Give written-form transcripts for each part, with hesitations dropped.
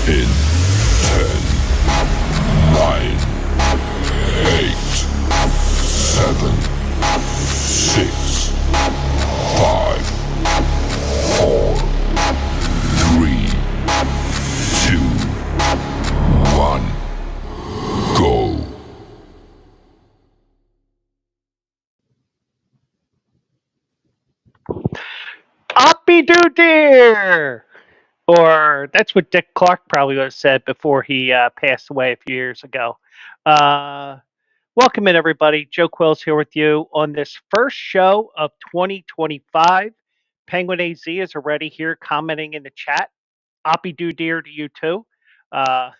In 10, 9, 8, 7, 6, 5, 4, 3, 2, 1, go. Hoppy doo dear! Or that's what Dick Clark probably would have said before he passed away a few years ago. Uh, Welcome in, everybody. Joe Quills here with you on this first show of 2025. Penguin AZ is already here commenting in the chat. Hoppy doo dear to you too. Uh,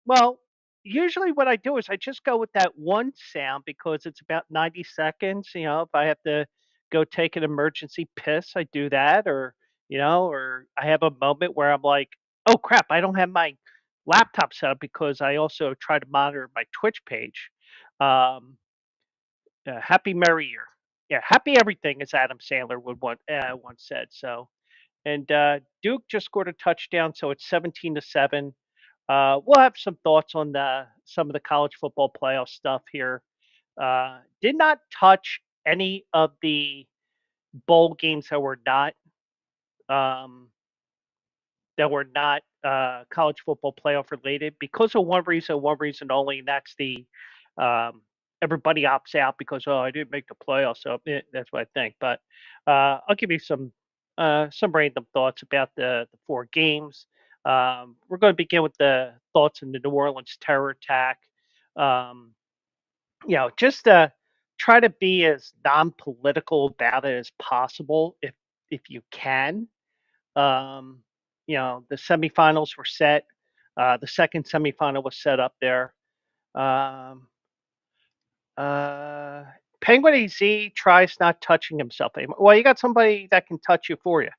well, usually what I do is I just go with that one sound because it's about 90 seconds. If I have to go take an emergency piss, I do that. Or I have a moment where I'm like, oh crap, I don't have my laptop set up because I also try to monitor my Twitch page. Um, Happy Merry Year. Yeah, happy everything, as Adam Sandler would once said. And Duke just scored a touchdown, so it's 17-7. We'll have some thoughts on some of the college football playoff stuff here. Did not touch any of the bowl games um, that were not college football playoff related because of one reason only, and that's the um, everybody opts out because I didn't make the playoffs, so that's what I think. But I'll give you some random thoughts about the four games. We're going to begin with the thoughts on the New Orleans terror attack. Um, just try to be as non-political about it as possible if you can. um, the semifinals were set. The second semifinal was set up there. Um, uh, Penguin AZ tries not touching himself anymore. Well, you got somebody that can touch you for you.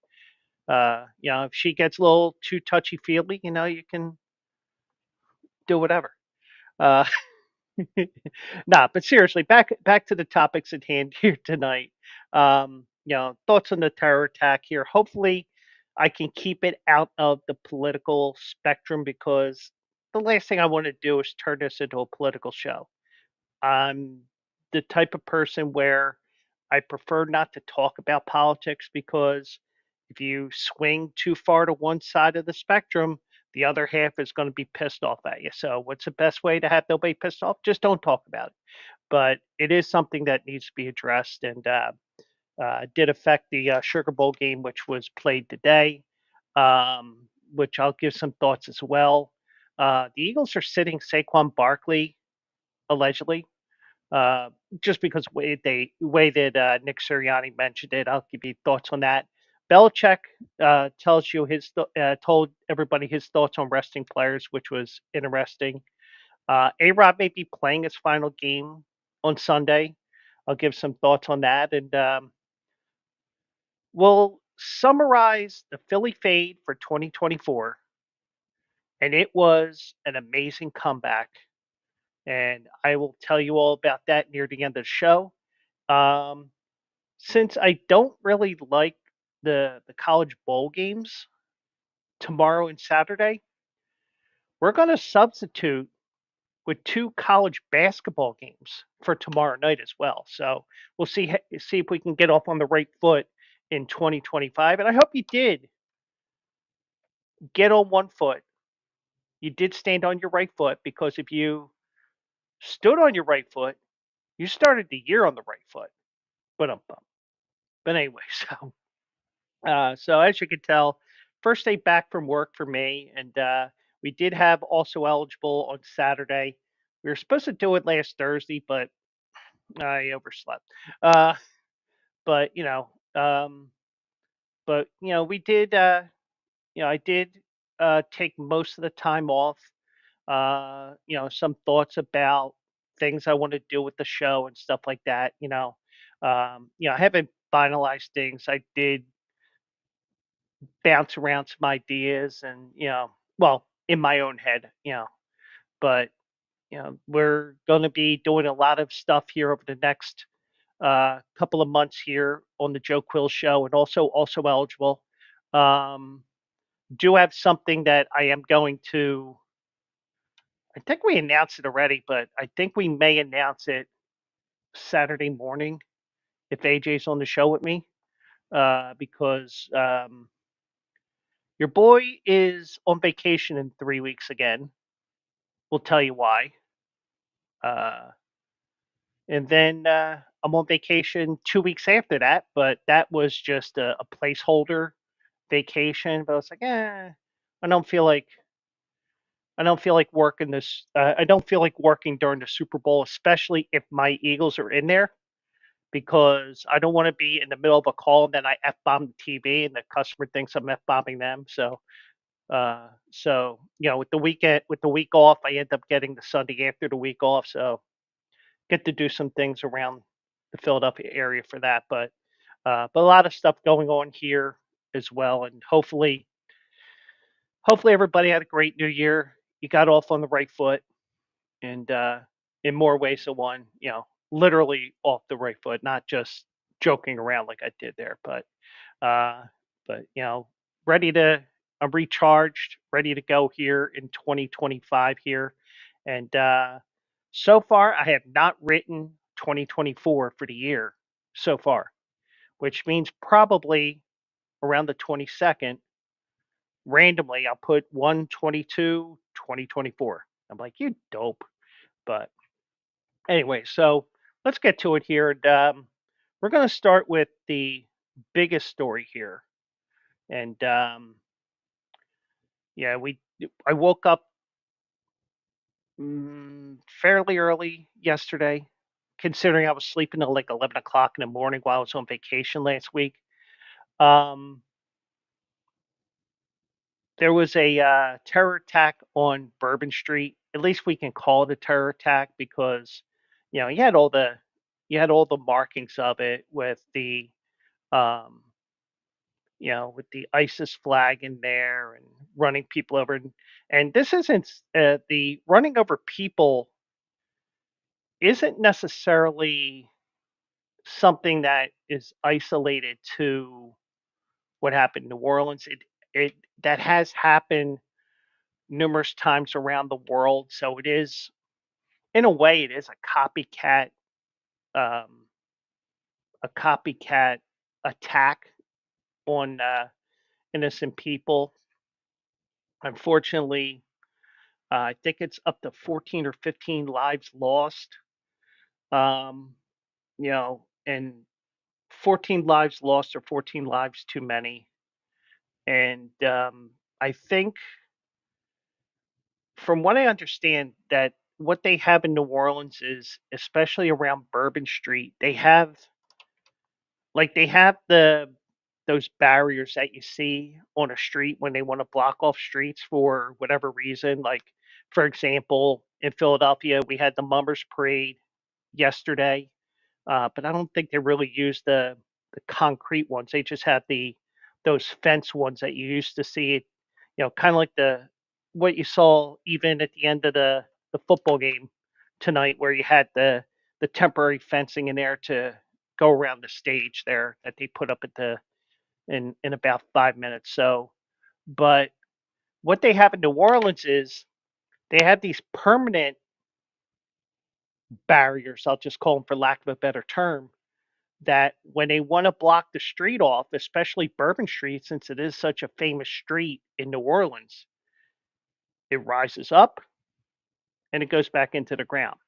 If she gets a little too touchy feely, you can do whatever. Uh, nah, but seriously, back to the topics at hand here tonight. Thoughts on the terror attack here. Hopefully, I can keep it out of the political spectrum because the last thing I want to do is turn this into a political show. I'm the type of person where I prefer not to talk about politics because if you swing too far to one side of the spectrum, the other half is going to be pissed off at you. So, what's the best way to have nobody pissed off? Just don't talk about it. But it is something that needs to be addressed and did affect the Sugar Bowl game, which was played today, which I'll give some thoughts as well. The Eagles are sitting Saquon Barkley allegedly just because way that Nick Sirianni mentioned it. I'll give you thoughts on that. Belichick told everybody his thoughts on resting players, which was interesting. A Rod may be playing his final game on Sunday. I'll give some thoughts on that, and we'll summarize the Philly fade for 2024. And it was an amazing comeback, and I will tell you all about that near the end of the show. Um, Since I don't really like the college bowl games tomorrow and Saturday, we're going to substitute with two college basketball games for tomorrow night as well. So we'll see if we can get off on the right foot in 2025. And I hope you did get on one foot. You did stand on your right foot because if you stood on your right foot, you started the year on the right foot. But anyway, so as you can tell, first day back from work for me, and we did have also eligible on Saturday. We were supposed to do it last Thursday, but I overslept. Uh, but we did. I did take most of the time off. Some thoughts about things I want to do with the show and stuff like that. I haven't finalized things. I did bounce around some ideas and well, in my own head, but we're going to be doing a lot of stuff here over the next couple of months here on the Joe Quill show, and also eligible. um do have something that I am going to. I think we announced it already, but I think we may announce it Saturday morning if AJ's on the show with me, because your boy is on vacation in 3 weeks again. We'll tell you why. Uh, and then I'm on vacation 2 weeks after that, but that was just a placeholder vacation. But I was like, I don't feel like I don't feel like working this. I don't feel like working during the Super Bowl, especially if my Eagles are in there, because I don't want to be in the middle of a call and then I f bomb the TV and the customer thinks I'm f bombing them. So with the week off, I end up getting the Sunday after the week off, so get to do some things around the Philadelphia area for that. But a lot of stuff going on here as well, and hopefully everybody had a great New Year. You got off on the right foot, and in more ways than one, literally off the right foot, not just joking around like I did there. Uh, but ready to, I'm recharged, ready to go here in 2025 here, and so far I have not written 2024 for the year so far, which means probably around the 22nd, randomly I'll put 122 2024. I'm like, you dope. But anyway, so let's get to it here. And we're going to start with the biggest story here. And yeah, I woke up fairly early yesterday, considering I was sleeping till like 11 o'clock in the morning while I was on vacation last week. Um, there was a terror attack on Bourbon Street. At least we can call it a terror attack because, you had all the markings of it with um, with the ISIS flag in there and running people over. And this isn't the running over people isn't necessarily something that is isolated to what happened in New Orleans. It that has happened numerous times around the world. So it is, in a way, it is um, a copycat attack on innocent people. Unfortunately, I think it's up to 14 or 15 lives lost. Um, and 14 lives lost or 14 lives too many. And I think, from what I understand, that what they have in New Orleans is, especially around Bourbon Street, they have those barriers that you see on a street when they want to block off streets for whatever reason. Like, for example, in Philadelphia, we had the Mummers Parade yesterday, but I don't think they really use the concrete ones. They just have those fence ones that you used to see, kind of like the what you saw even at the end of the football game tonight, where you had the temporary fencing in there to go around the stage there that they put up at the in about 5 minutes. So, but what they have in New Orleans is they have these permanent barriers. I'll just call them, for lack of a better term, that when they want to block the street off, especially Bourbon Street, since it is such a famous street in New Orleans, it rises up and it goes back into the ground.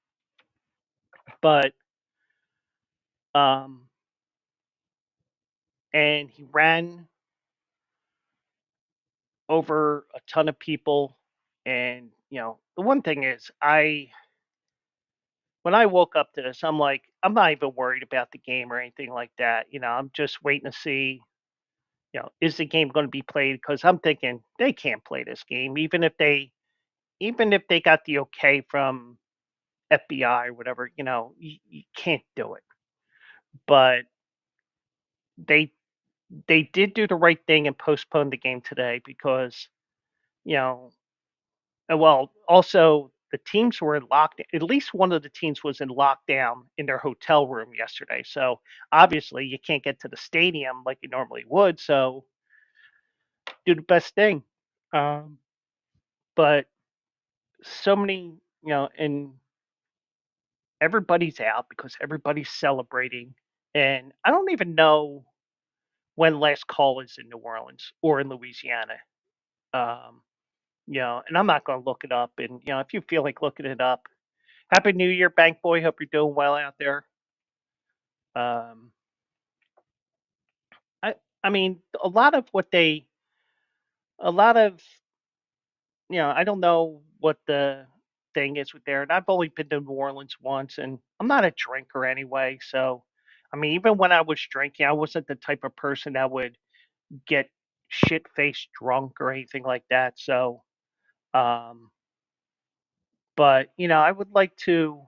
But um, and he ran over a ton of people. And the one thing is, I when I woke up to this, I'm like, I'm not even worried about the game or anything like that. I'm just waiting to see, is the game going to be played? Because I'm thinking they can't play this game, even if they got the okay from FBI or whatever. You can't do it. But they they did do the right thing and postpone the game today because, you know, well, also the teams were in lockdown. At least one of the teams was in lockdown in their hotel room yesterday. So obviously you can't get to the stadium like you normally would. So do the best thing. Um, but so many, and everybody's out because everybody's celebrating. And I don't even know when last call is in New Orleans or in Louisiana. Um, and I'm not going to look it up. And, if you feel like looking it up, Happy New Year, Bank Boy. Hope you're doing well out there. Um, I, I mean, a lot of, I don't know what the thing is with there. And I've only been to New Orleans once, and I'm not a drinker anyway. So, I mean, even when I was drinking, I wasn't the type of person that would get shit faced drunk or anything like that. So, um, but I would like to,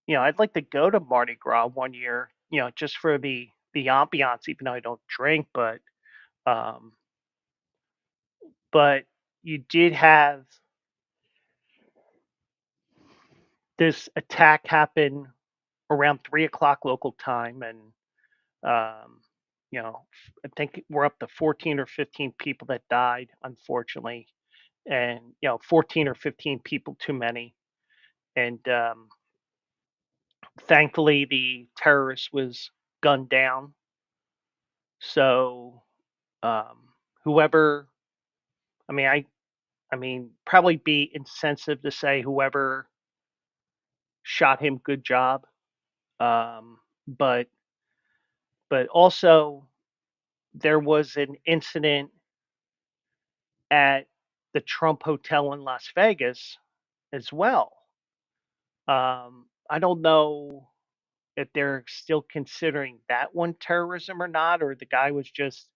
I'd like to go to Mardi Gras one year, just for the ambiance, even though I don't drink, um, but you did have this attack happen around 3 o'clock local time, and um, I think we're up to 14 or 15 people that died, unfortunately, and 14 or 15 people too many. And thankfully, the terrorist was gunned down. So whoever, I mean, probably be insensitive to say whoever shot him, good job. Um, but also there was an incident at the Trump Hotel in Las Vegas as well. I don't know if they're still considering that one terrorism or not, or the guy was just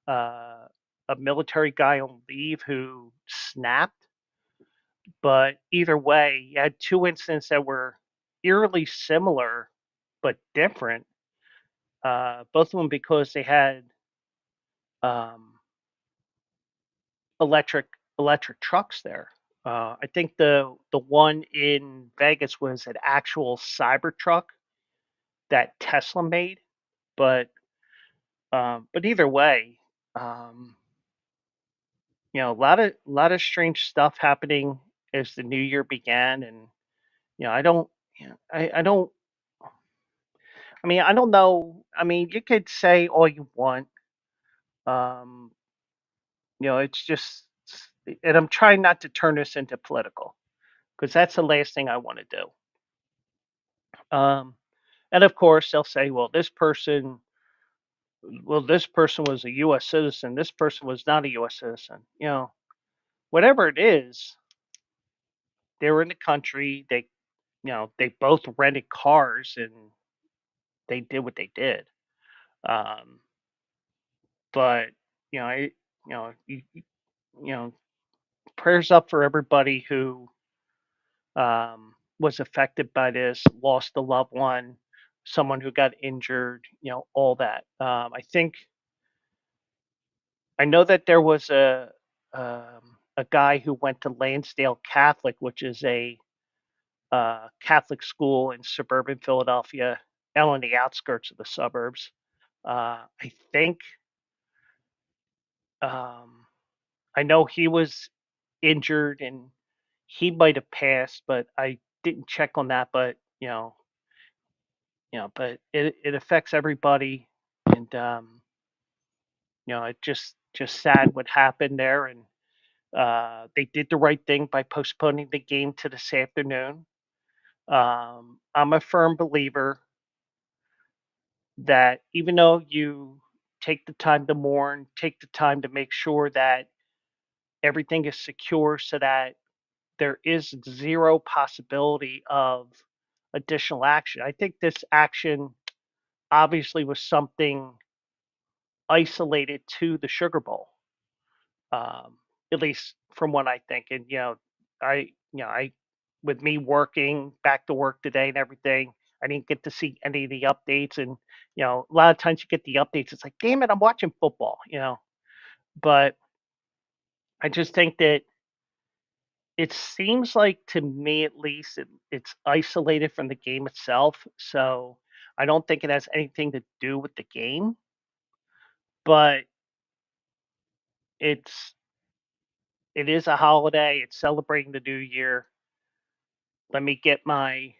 uh, a military guy on leave who snapped. But either way, you had two incidents that were eerily similar but different. Both of them because they had um, electric electric trucks there. I think the one in Vegas was an actual Cybertruck that Tesla made, but either way, um, a lot of strange stuff happening as the new year began, and I don't, I don't. I don't know. You could say all you want. Um, it's just, and I'm trying not to turn this into political because that's the last thing I want to do. Um, and of course, they'll say, this person was a U.S. citizen. This person was not a U.S. citizen. Whatever it is, they were in the country. They both rented cars and they did what they did. Um, but I, you know, prayers up for everybody who was affected by this, lost a loved one, someone who got injured, all that. I know that there was a guy who went to Lansdale Catholic, which is a Catholic school in suburban Philadelphia, out on the outskirts of the suburbs. I think um, I know he was injured and he might have passed, but I didn't check on that. But but it affects everybody, and it just sad what happened there, and they did the right thing by postponing the game to this afternoon. I'm a firm believer that even though you take the time to mourn, take the time to make sure that everything is secure so that there is zero possibility of additional action. I think this action obviously was something isolated to the Sugar Bowl, um, at least from what I think. And I with me working back to work today and everything, I didn't get to see any of the updates. And a lot of times you get the updates, it's like, damn it, I'm watching football. But I just think that it seems like to me at least it's isolated from the game itself. So I don't think it has anything to do with the game. But It's it is a holiday. It's celebrating the new year. Let me get my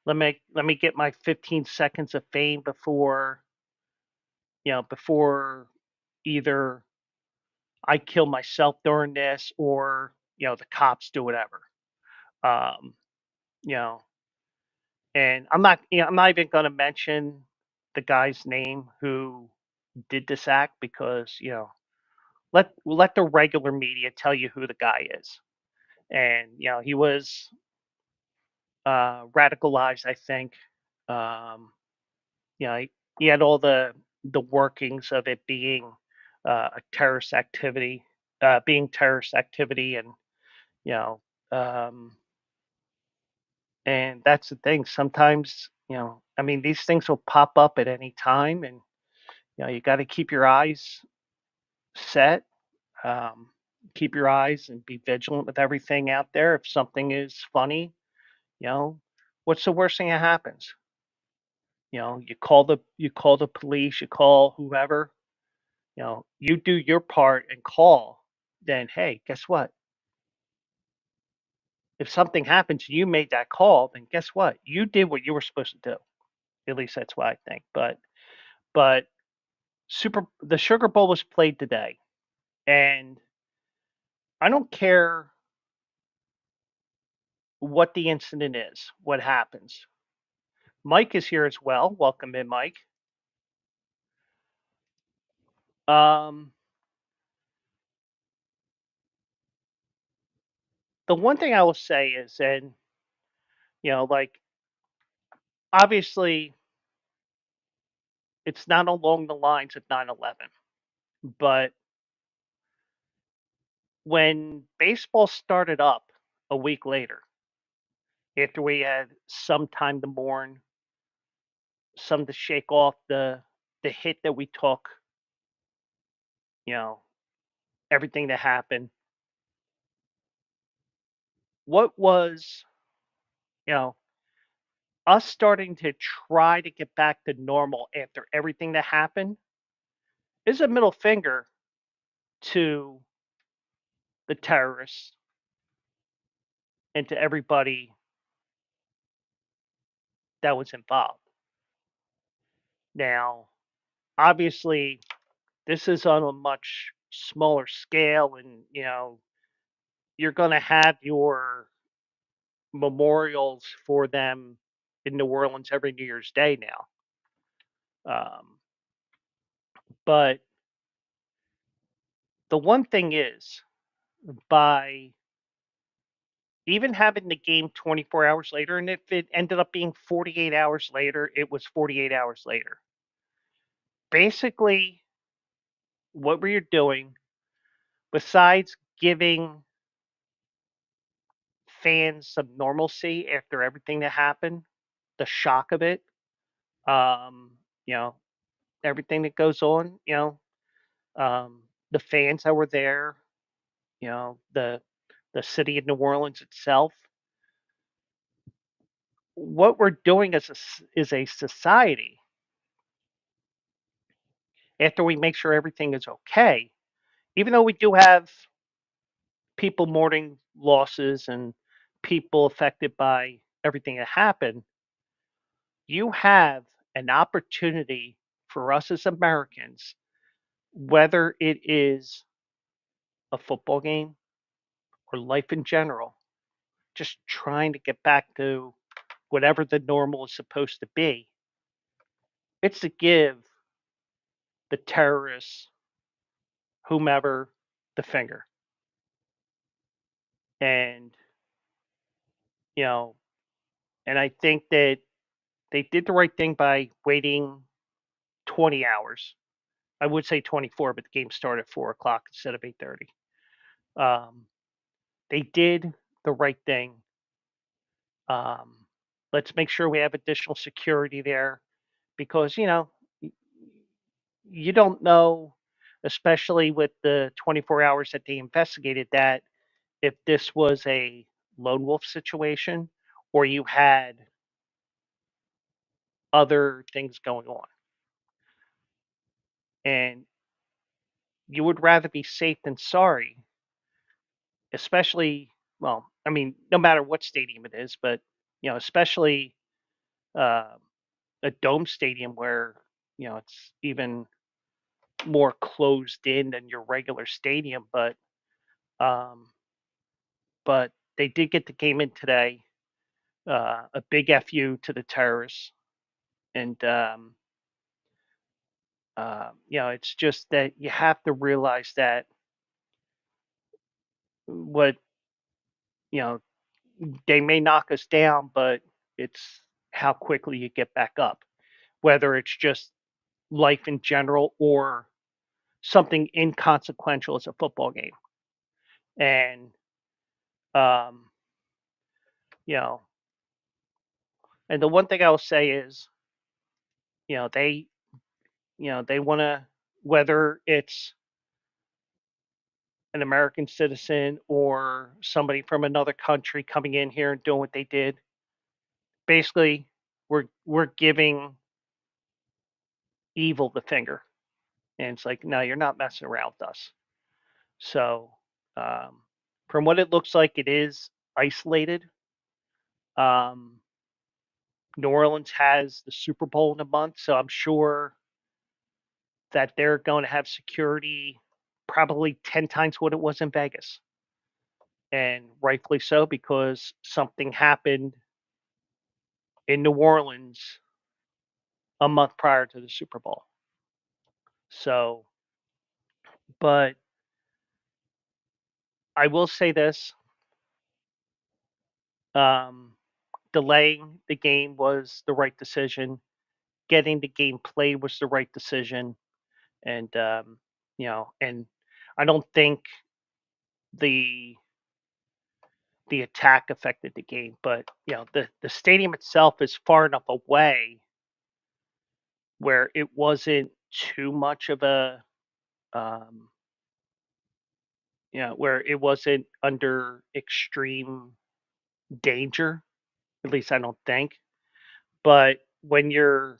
let me get my 15 seconds of fame before, before either I kill myself during this or, the cops do whatever. Um, you know, and I'm not even going to mention the guy's name who did this act because, let the regular media tell you who the guy is. And, he was radicalized, I think. Um, he had all the workings of it being a terrorist activity, being terrorist activity, you know, um, and that's the thing. Sometimes, I mean, these things will pop up at any time, and you got to keep your eyes set, um, keep your eyes, and be vigilant with everything out there. If something is funny, you know, what's the worst thing that happens? You call the police, you call whoever. You do your part and call. Then hey, guess what? If something happens, you made that call. Then guess what? You did what you were supposed to do. At least that's what I think. But the Sugar Bowl was played today, and I don't care what the incident is, what happens. Mike is here as well. Welcome in, Mike. Um, the one thing I will say is, and like obviously, it's not along the lines of 9/11, but when baseball started up a week later, after we had some time to mourn, some to shake off the hit that we took, you know, everything that happened. What was, you know, us starting to try to get back to normal after everything that happened is a middle finger to the terrorists and to everybody that was involved. Now, obviously, this is on a much smaller scale, and you're going to have your memorials for them in New Orleans every New Year's Day now. But the one thing is, by even having the game 24 hours later, and if it ended up being 48 hours later, it was 48 hours later. Basically, what we're doing, besides giving fans some normalcy after everything that happened, the shock of it, um, you know, everything that goes on, the fans that were there, the city of New Orleans itself. What we're doing is a society, after we make sure everything is okay, even though we do have people mourning losses and people affected by everything that happened, you have an opportunity for us as Americans, whether it is a football game or life in general, just trying to get back to whatever the normal is supposed to be. It's to give the terrorists, whomever, the finger. And, you know, and I think that they did the right thing by waiting 20 hours. I would say 24, but the game started at 4 o'clock instead of 8:30. Um, they did the right thing. Um, let's make sure we have additional security there because you don't know, especially with the 24 hours that they investigated that, if this was a lone wolf situation or you had other things going on. And you would rather be safe than sorry, especially, well, I mean, no matter what stadium it is, but especially uh, a dome stadium where it's even more closed in than your regular stadium. Um, but they did get the game in today. A big fu to the terrorists, and it's just that you have to realize that what you know they may knock us down, but it's how quickly you get back up. Whether it's just life in general or something inconsequential as a football game. And um, you know, and the one thing I will say is, they they want to, whether it's an American citizen or somebody from another country coming in here and doing what they did. Basically, we're giving evil the finger, and it's like, no, you're not messing around with us. So, um, from what it looks like, it is isolated. Um, New Orleans has the Super Bowl in a month, so I'm sure that they're going to have security probably 10 times what it was in Vegas. And rightfully so, because something happened in New Orleans a month prior to the Super Bowl. So, but I will say this, um, delaying the game was the right decision. Getting the game played was the right decision. And, and I don't think the the attack affected the game, but the stadium itself is far enough away where it wasn't too much of a um, where it wasn't under extreme danger. At least I don't think. But when you're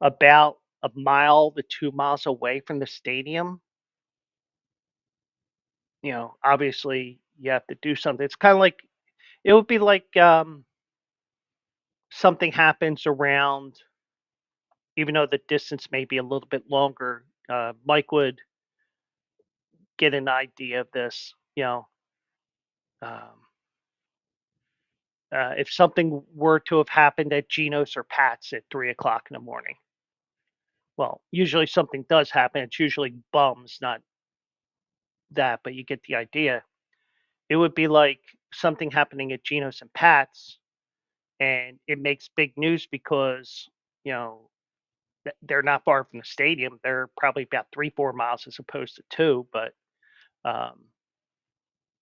about a mile to 2 miles away from the stadium, obviously you have to do something. It's kind of like, it would be like, something happens around, even though the distance may be a little bit longer. Mike would get an idea of this. Um, if something were to have happened at Geno's or Pat's at 3 o'clock in the morning, well, usually something does happen. It's usually bums, not that, but you get the idea. It would be like something happening at Geno's and Pat's, and it makes big news because you know they're not far from the stadium. They're probably about 3-4 miles as opposed to two. Um,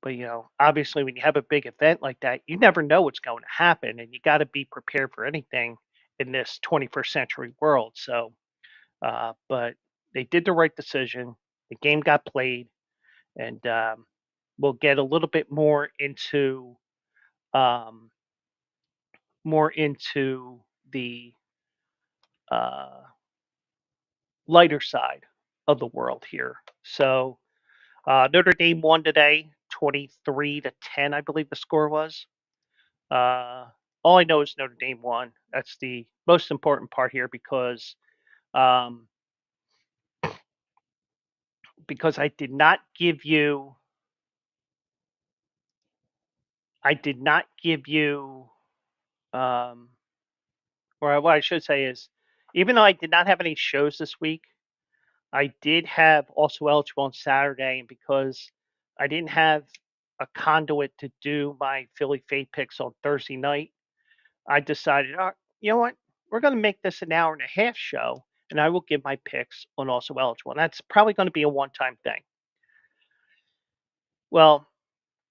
but obviously, when you have a big event like that, you never know what's going to happen, and you got to be prepared for anything in this 21st century world. So, but they did the right decision. The game got played, and we'll get a little bit um, more into the uh, lighter side of the world here. So Notre Dame won today, 23-10, I believe the score was. Uh, all I know is Notre Dame won. That's the most important part here um, because I did not give you, um, or what I should say is, even though I did not have any shows this week, I did have also eligible on Saturday, and because I didn't have a conduit to do my Philly Fade picks on Thursday night, I decided, you know what, we're going to make this an hour and a half show, and I will give my picks on also eligible. And that's probably going to be a one-time thing. Well,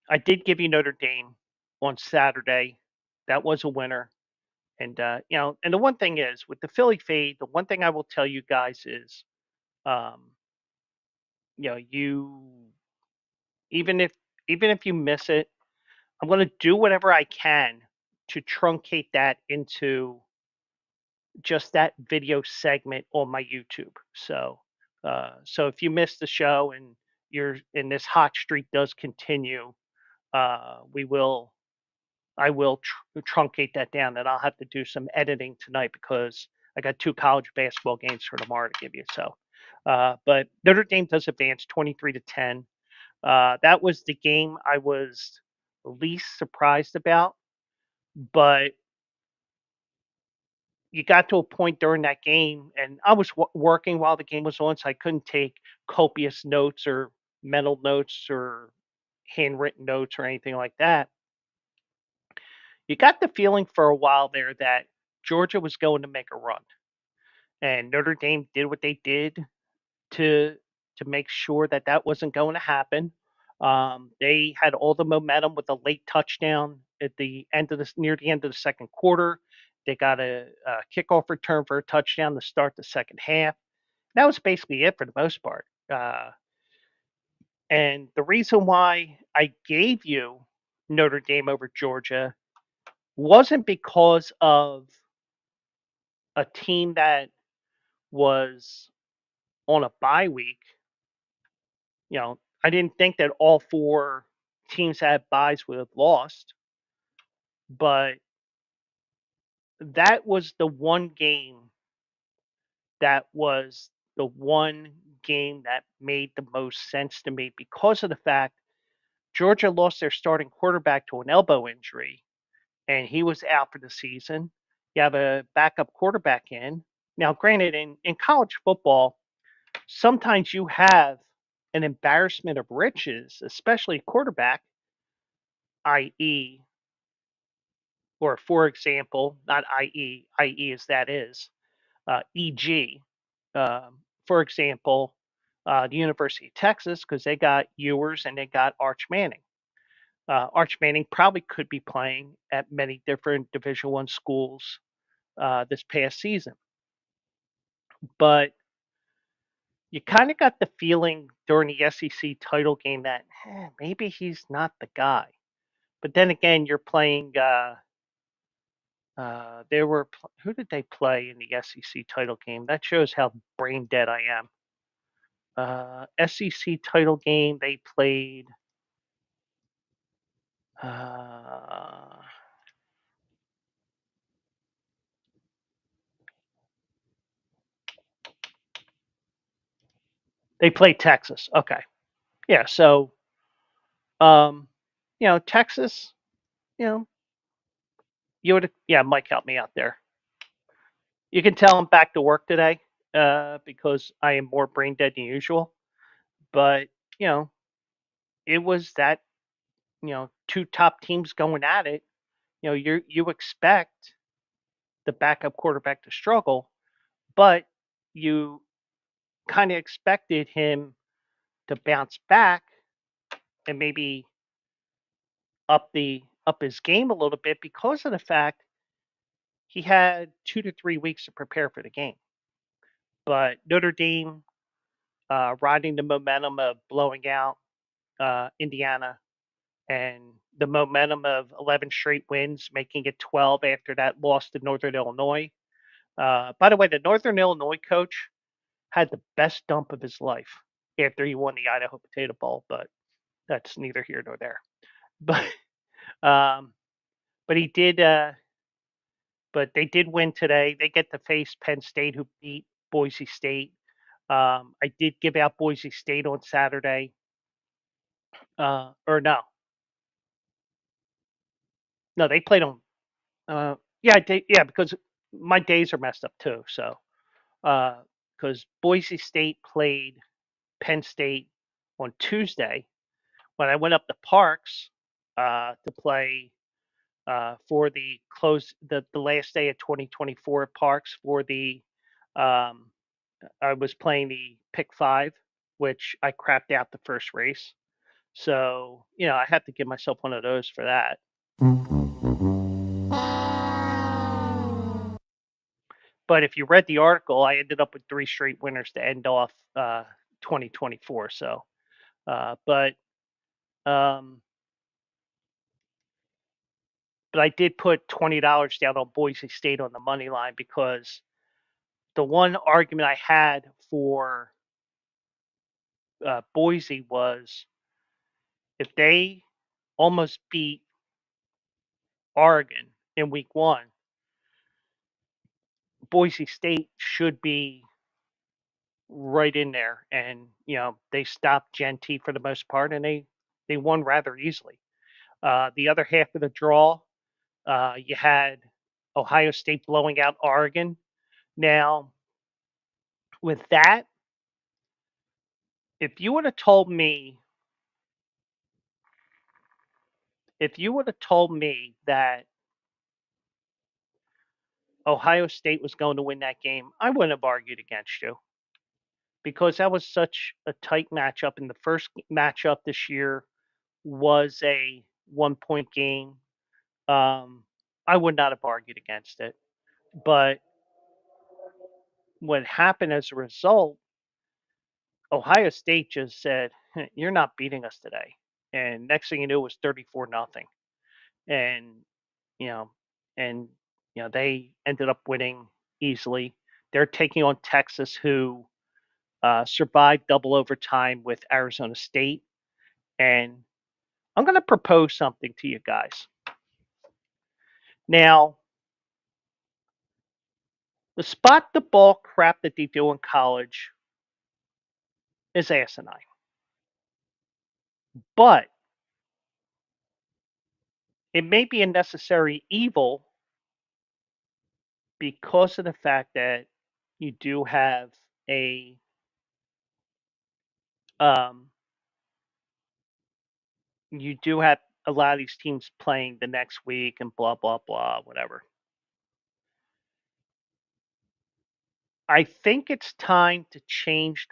I did give you Notre Dame on Saturday. That was a winner. And and the one thing is with the Philly Fade, the one thing I will tell you guys is, um, you even if you miss it, I'm going to do whatever I can to truncate that into just that video segment on my YouTube. So So if you miss the show and this hot streak does continue, we will I will truncate that down, and I'll have to do some editing tonight because I got two college basketball games for tomorrow to give you. So, but Notre Dame does advance 23-10. That was the game I was least surprised about, but you got to a point during that game, and I was working while the game was on, so I couldn't take copious notes or mental notes or handwritten notes or anything like that. You got the feeling for a while there that Georgia was going to make a run, and Notre Dame did what they did to make sure that that wasn't going to happen. They had all the momentum with a late touchdown at the end of near the end of the second quarter. They got a kickoff return for a touchdown to start the second half. That was basically it for the most part. And the reason why I gave you Notre Dame over Georgia wasn't because of a team that was on a bye week. I didn't think that all four teams that had buys would have lost, but that was the one game that was the one game that made the most sense to me because of the fact Georgia lost their starting quarterback to an elbow injury and he was out for the season. You have a backup quarterback in. Now, granted, in college football, sometimes you have an embarrassment of riches, especially quarterback, i.e., or for example, not i.e. as that is, e.g., for example, the University of Texas, because they got Ewers and they got Arch Manning. Arch Manning probably could be playing at many different Division One schools this past season, but you kind of got the feeling during the SEC title game that maybe he's not the guy. But then again, you're playing. Who did they play in the SEC title game? That shows how brain dead I am. SEC title game, they played. Uh, they played Texas. Okay, yeah. So, um, Texas. You know, you would. Yeah, Mike helped me out there. You can tell I'm back to work today because I am more brain dead than usual. But you know, it was that two top teams going at it. You expect the backup quarterback to struggle, but you kind of expected him to bounce back and maybe up his game a little bit because of the fact he had 2 to 3 weeks to prepare for the game. But Notre Dame, riding the momentum of blowing out Indiana and the momentum of 11 straight wins, making it 12 after that loss to Northern Illinois. By the way, the Northern Illinois coach had the best dump of his life after he won the Idaho Potato Bowl, but that's neither here nor there. But um, but he did. But they did win today. They get to face Penn State, who beat Boise State. I did give out Boise State on Saturday. Or no, no, they played on. Yeah, yeah, because my days are messed up too. So because Boise State played Penn State on Tuesday, when I went up to Parks to play for the last day of 2024 at Parks for the um, I was playing the pick five, which I crapped out the first race. So, I had to give myself one of those for that. But if you read the article, I ended up with three straight winners to end off 2024. So, but um, but I did put $20 down on Boise State on the money line because the one argument I had for Boise was if they almost beat Oregon in week one, Boise State should be right in there. And, they stopped Genty for the most part and they won rather easily. The other half of the draw, you had Ohio State blowing out Oregon. Now, with that, if you would have told me, if you would have told me that Ohio State was going to win that game, I wouldn't have argued against you because that was such a tight matchup. And the first matchup this year was a 1 point game. I would not have argued against it. But what happened as a result, Ohio State just said, "You're not beating us today." And next thing you knew, it was 34-0. And you know, and they ended up winning easily. They're taking on Texas, who survived double overtime with Arizona State. And I'm going to propose something to you guys. Now, the spot the ball crap that they do in college is asinine. But it may be a necessary evil because of the fact that you do have a um, you do have a lot of these teams playing the next week and blah blah blah whatever. I think it's time to change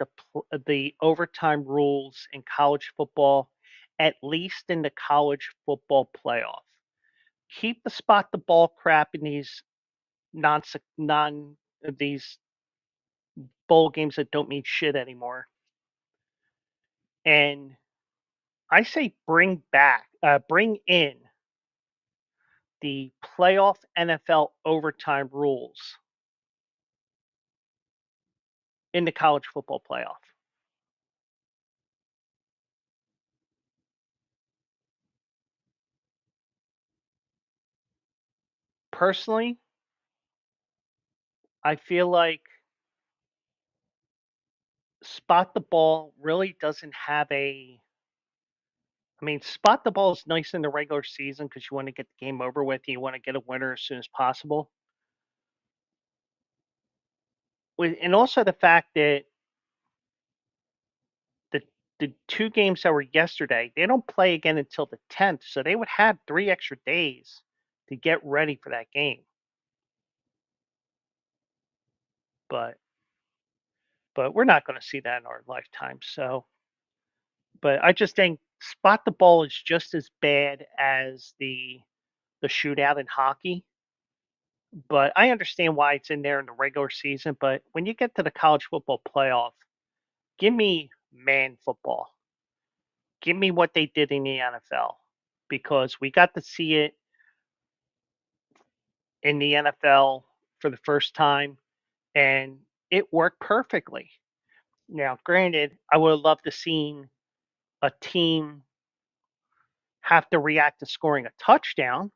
the overtime rules in college football, at least in the college football playoff. Keep the spot the ball crap in these non these bowl games that don't mean shit anymore. And I say bring in the playoff NFL overtime rules in the college football playoff. Personally, I feel like spot the ball really doesn't have a. I mean, spot the ball is nice in the regular season because you want to get the game over with. You want to get a winner as soon as possible. And also the fact that the the two games that were yesterday, they don't play again until the 10th, so they would have 3 extra days to get ready for that game. But we're not going to see that in our lifetime. So, but I just think spot the ball is just as bad as the shootout in hockey. But I understand why it's in there in the regular season. But when you get to the college football playoff, give me man football. Give me what they did in the NFL because we got to see it in the NFL for the first time and it worked perfectly. Now, granted, I would have loved to seen a team have to react to scoring a touchdown.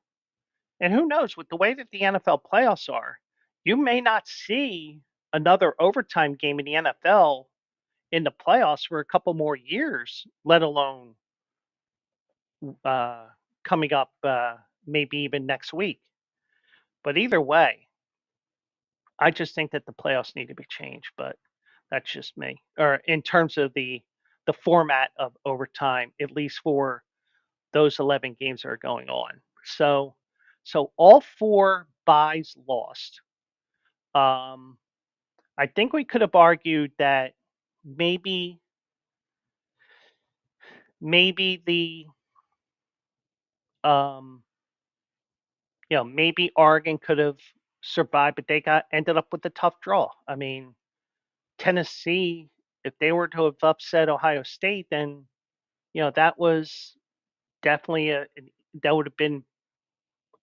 And who knows, with the way that the NFL playoffs are, you may not see another overtime game in the NFL in the playoffs for a couple more years, let alone uh, coming up maybe even next week. But either way, I just think that the playoffs need to be changed. But that's just me. Or in terms of the format of overtime, at least for those 11 games that are going on. So all four buys lost. Um, I think we could have argued that maybe the um, maybe Oregon could have survived, but they got ended up with a tough draw. I mean, Tennessee, if they were to have upset Ohio State, then that was definitely that would have been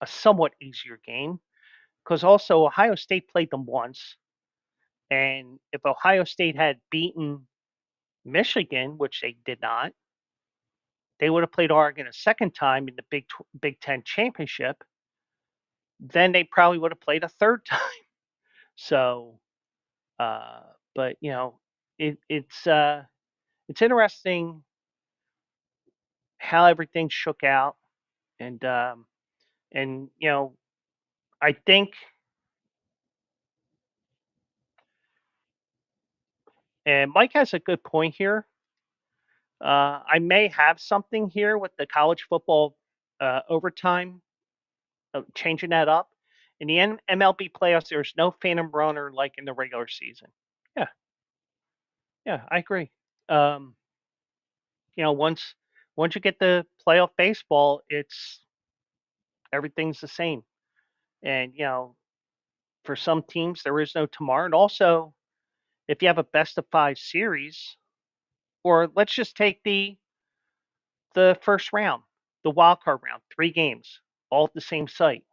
a somewhat easier game because also Ohio State played them once, and if Ohio State had beaten Michigan, which they did not, they would have played Oregon a second time in the Big Ten championship. Then they probably would have played a third time. So, uh, but it's interesting how everything shook out, and I think, and Mike has a good point here. I may have something here with the college football overtime, changing that up. In the MLB playoffs, there's no phantom runner like in the regular season. Yeah, yeah, I agree. Um, once you get the playoff baseball, it's everything's the same. And for some teams, there is no tomorrow. And also, if you have a best of five series, or let's just take the first round, the wild card round, 3 games, all at the same site.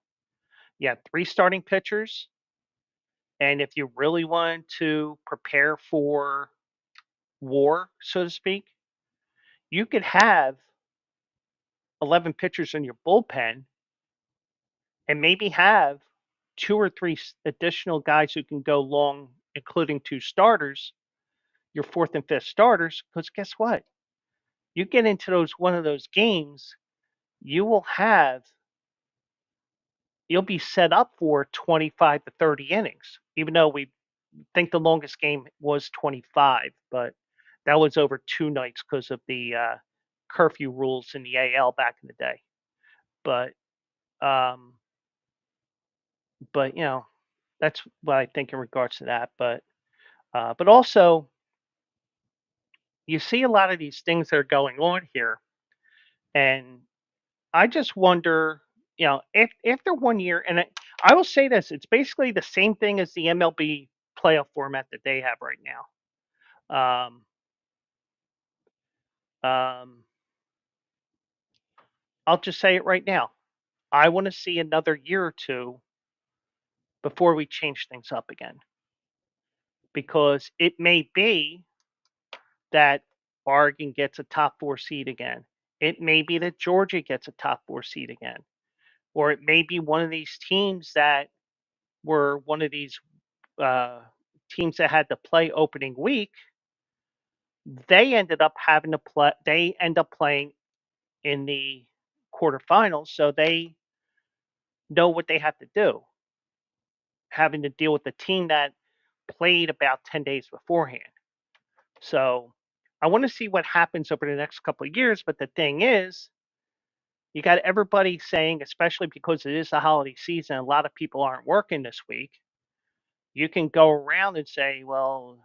You have 3 starting pitchers, and if you really want to prepare for war, so to speak, you could have 11 pitchers in your bullpen and maybe have 2 or 3 additional guys who can go long, including 2 starters, your fourth and fifth starters. Because guess what? You get into one of those games, you will have you'll be set up for 25 to 30 innings, even though we think the longest game was 25, but that was over 2 nights because of the curfew rules in the AL back in the day. But um, but that's what I think in regards to that. But also you see a lot of these things that are going on here, and I just wonder, if after one year, and I will say this, it's basically the same thing as the MLB playoff format that they have right now. Um, I'll just say it right now. I want to see another year or two before we change things up again, because it may be that Oregon gets a top 4 seed again. It may be that Georgia gets a top 4 seed again, or it may be one of these teams that were one of these uh, teams that had to play opening week. They ended up having to play. They end up playing in the quarterfinals, so they know what they have to do, having to deal with the team that played about 10 days beforehand. So I want to see what happens over the next couple of years. But the thing is, you got everybody saying, especially because it is the holiday season, a lot of people aren't working this week. You can go around and say, well,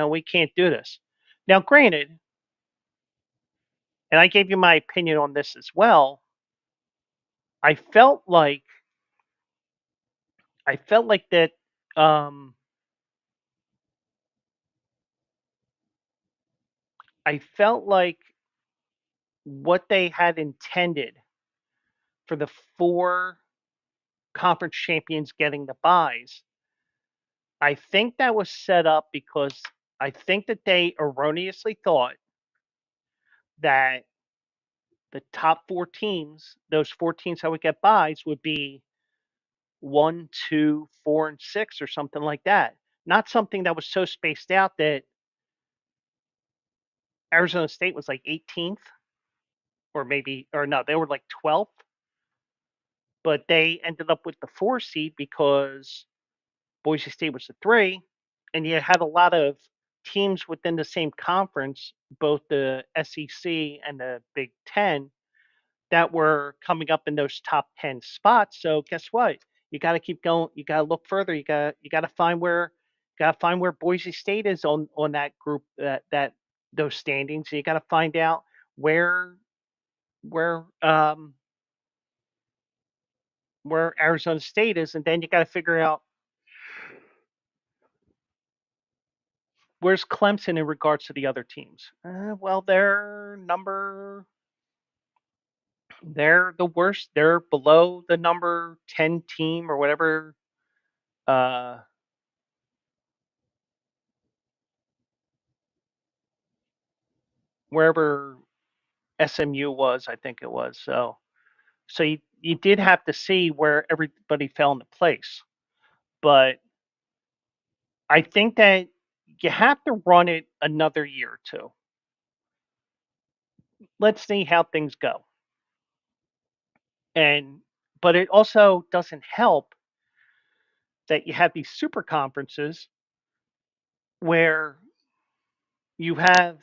we can't do this. Now, granted, and I gave you my opinion on this as well. I felt like that. Um, I felt like what they had intended for the 4 conference champions getting the buys. I think that was set up because I think that they erroneously thought that the top 4 teams, those 4 teams that would get buys, would be 1, 2, 4, and 6 or something like that. Not something that was so spaced out that Arizona State was like 18th, or no, they were like 12th, but they ended up with the 4 seed because Boise State was the 3, and you had a lot of teams within the same conference, both the SEC and the Big Ten, that were coming up in those top 10 spots. So guess what? You got to keep going. You got to look further. You got to find where Boise State is on that group, that those standings. You got to find out where where um where Arizona State is, and then you got to figure out where's Clemson in regards to the other teams. Well, they're the worst. They're below the number 10 team or whatever. Uh, wherever SMU was, I think it was. So you did have to see where everybody fell into place. But I think that you have to run it another year or two. Let's see how things go. And but it also doesn't help that you have these super conferences where you have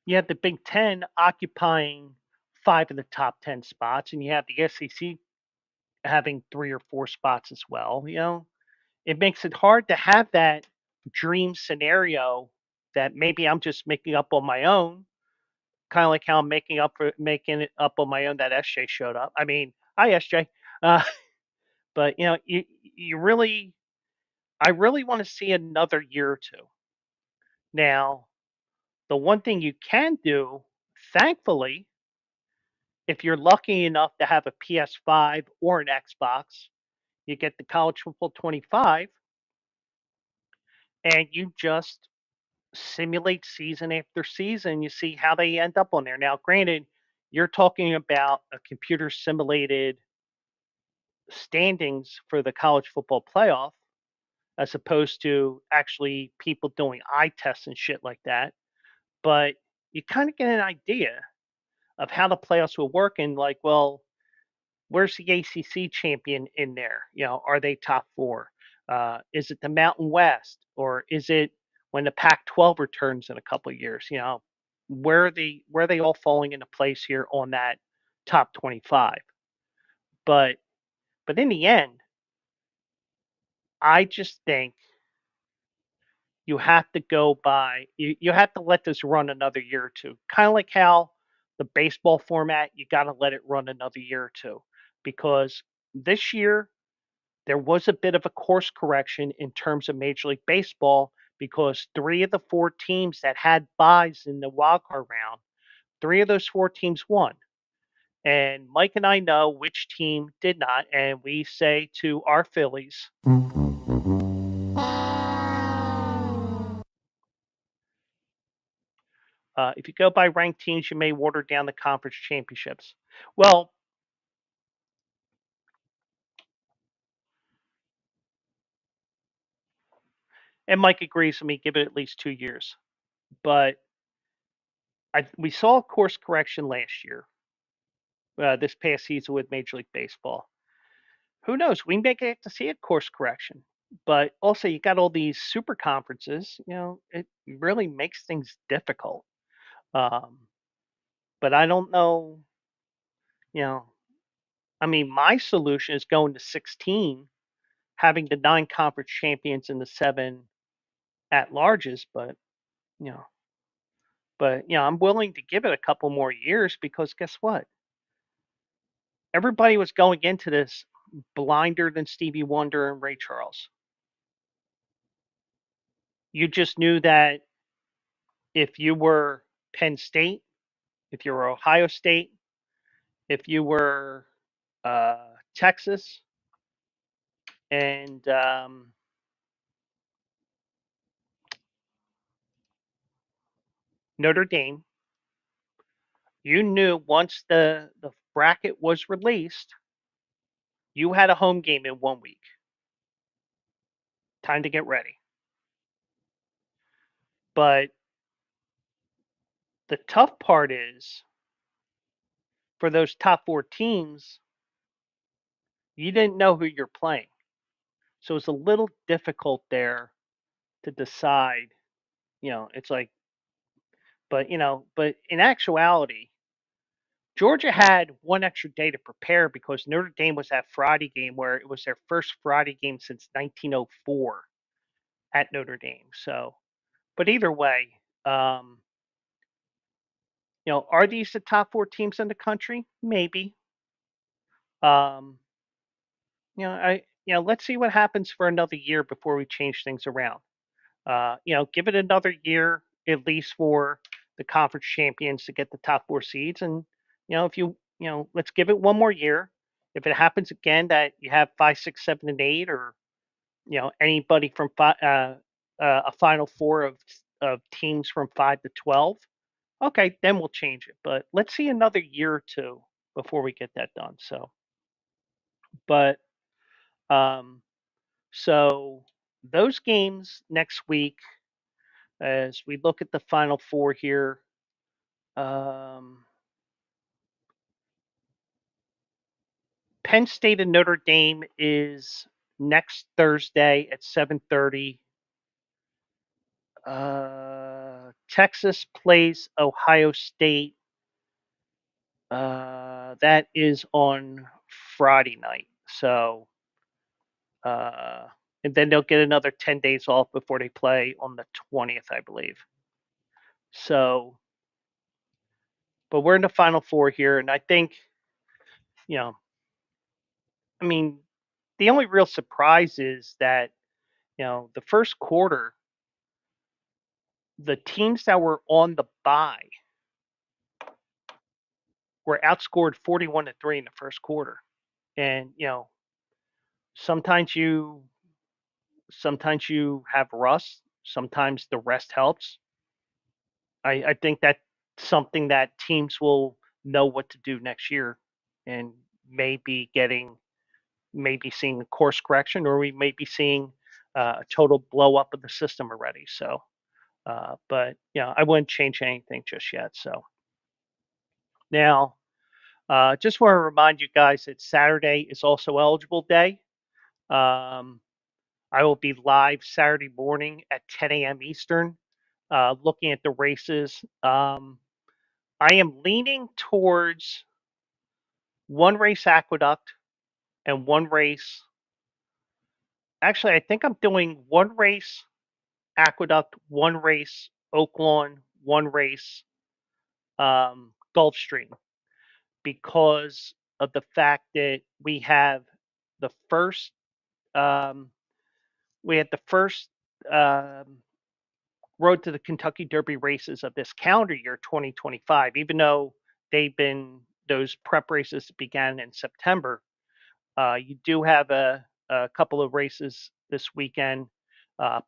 the Big Ten occupying five of the top 10 spots, and you have the SEC having three or four spots as well. It makes it hard to have that dream scenario that maybe I'm just making up on my own, kind of like how I'm making it up on my own that SJ showed up. I mean, hi SJ. Uh, but you really, I really want to see another year or two. Now, the one thing you can do, thankfully, if you're lucky enough to have a PS5 or an Xbox, you get the College Football 25 and you just simulate season after season. You see how they end up on there. Now, granted, you're talking about a computer simulated standings for the college football playoff as opposed to actually people doing eye tests and shit like that. But you kind of get an idea of how the playoffs will work and like, well, where's the ACC champion in there? Are they top four? Is it the Mountain West or is it when the Pac-12 returns in a couple of years? Where are they all falling into place here on that top 25? But in the end, I just think you have to go by you have to let this run another year or two. Kind of like how the baseball format, you got to let it run another year or two because this year there was a bit of a course correction in terms of Major League Baseball because three of the four teams that had buys in the wild card round, three of those four teams won. And Mike and I know which team did not, and we say to our Phillies, if you go by ranked teams, you may water down the conference championships. Well, and Mike agrees with me, give it at least 2 years. But we saw a course correction last year, this past season with Major League Baseball. Who knows? We may get to see a course correction. But also, you got all these super conferences. It really makes things difficult. Um, but I don't know. You know, I mean, my solution is going to 16, having the nine conference champions and the seven at larges. You know, I'm willing to give it a couple more years because guess what? Everybody was going into this blinder than Stevie Wonder and Ray Charles. You just knew that if you were Penn State, if you were Ohio State, if you were Texas, and Notre Dame, you knew once the bracket was released, you had a home game in 1 week. Time to get ready. But the tough part is for those top four teams, you didn't know who you're playing. So it's a little difficult there to decide. It's like, but in actuality, Georgia had one extra day to prepare because Notre Dame was that Friday game where it was their first Friday game since 1904 at Notre Dame. So, but either way, are these the top four teams in the country? Maybe. Um, let's see what happens for another year before we change things around. Give it another year at least for the conference champions to get the top four seeds. And, if let's give it one more year. If it happens again that you have five, six, seven, and eight, or, anybody from five, a Final Four of teams from 5 to 12, okay, then we'll change it. But let's see another year or two before we get that done. So, but um, so those games next week, as we look at the Final Four here, um, Penn State and Notre Dame is next Thursday at 7:30. Texas plays Ohio State. That is on Friday night. So, uh, and then they'll get another 10 days off before they play on the 20th, I believe. So, but we're in the Final Four here, and I think, you know, I mean, the only real surprise is that, the first quarter, the teams that were on the bye were outscored 41-3 in the first quarter. And, sometimes you sometimes you have rust, sometimes the rest helps. I think that's something that teams will know what to do next year, and maybe maybe seeing a course correction, or we may be seeing a total blow up of the system already. So, but I wouldn't change anything just yet. So now, just want to remind you guys that Saturday is also eligible day. Um, I will be live Saturday morning at 10 a.m. Eastern, looking at the races. I am leaning towards one race Aqueduct and one race. Actually, I think I'm doing one race Aqueduct, one race Oaklawn, one race Gulfstream, because of the fact that the first um, we had the first um, Road to the Kentucky Derby races of this calendar year, 2025. Even though those prep races began in September, you do have a couple of races this weekend,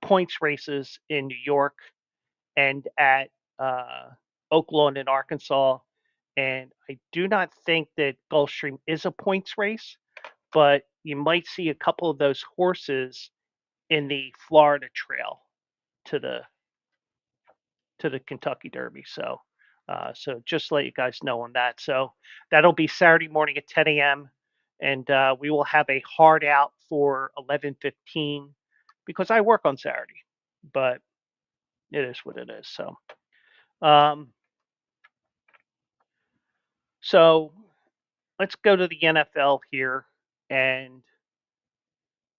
points races in New York and at Oaklawn in Arkansas. And I do not think that Gulfstream is a points race, but you might see a couple of those horses in the Florida Trail to the Kentucky Derby. So just to let you guys know on that. So that'll be Saturday morning at 10 a.m. And we will have a hard out for 11:15 because I work on Saturday, but it is what it is. Um, so let's go to the NFL here, and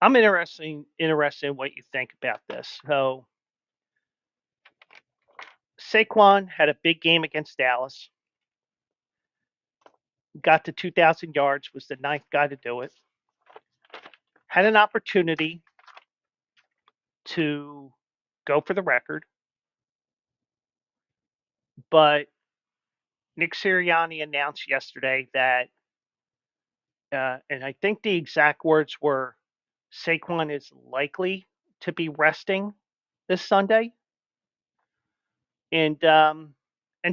I'm interested in what you think about this. So Saquon had a big game against Dallas, got to 2,000 yards, was the ninth guy to do it. Had an opportunity to go for the record, but Nick Sirianni announced yesterday that, and I think the exact words were, Saquon is likely to be resting this Sunday. And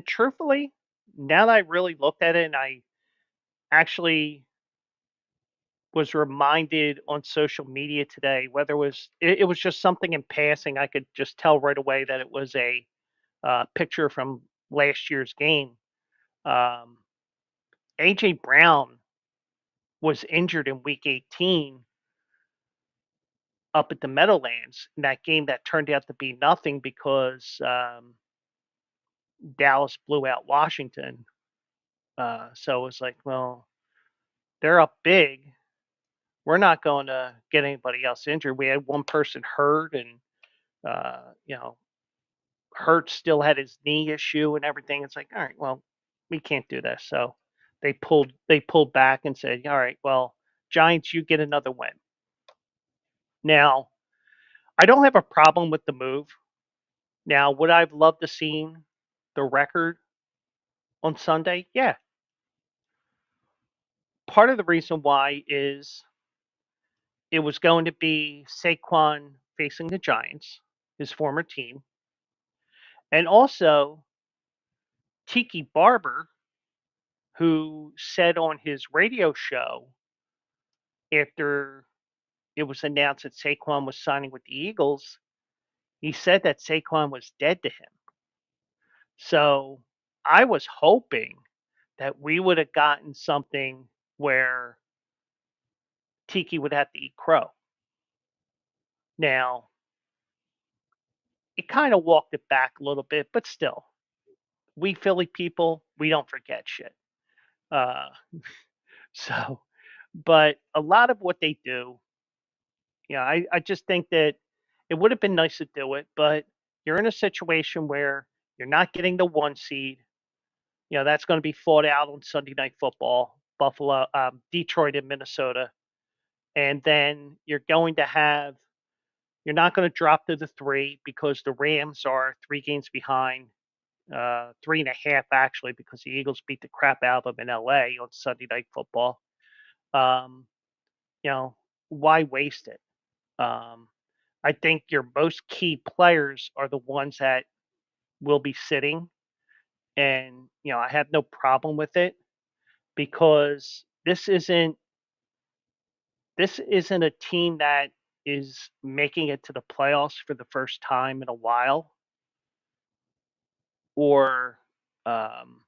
truthfully, now that I really looked at it, and I actually was reminded on social media today, whether it was just something in passing, I could just tell right away that it was a picture from last year's game. Um, AJ Brown was injured in Week 18 up at the Meadowlands in that game that turned out to be nothing because Dallas blew out Washington. So it was like, well, they're up big. We're not going to get anybody else injured. We had one person hurt, and uh, you know, Hurts still had his knee issue and everything. It's like, all right, well, we can't do this. So they pulled back and said, all right, well, Giants, you get another win. Now, I don't have a problem with the move. Now, would I've loved to seen the record on Sunday? Yeah. Part of the reason why is it was going to be Saquon facing the Giants. his former team, and also Tiki Barber, who said on his radio show after it was announced that Saquon was signing with the Eagles, he said that Saquon was dead to him. So I was hoping that we would have gotten something where Tiki would have to eat crow. Now, it kind of walked it back a little bit, but still, we Philly people, we don't forget shit. Uh, so, but a lot of what they do, I just think that it would have been nice to do it, but you're in a situation where you're not getting the one seed. That's going to be fought out on Sunday Night Football, Buffalo, Detroit, and Minnesota. And then you're not going to drop to the three because the Rams are 3 games behind, 3.5 actually, because the Eagles beat the crap out of them in LA on Sunday Night Football. Um, you know, why waste it? Um, I think your most key players are the ones that will be sitting, and I have no problem with it because this isn't a team that is making it to the playoffs for the first time in a while, or um,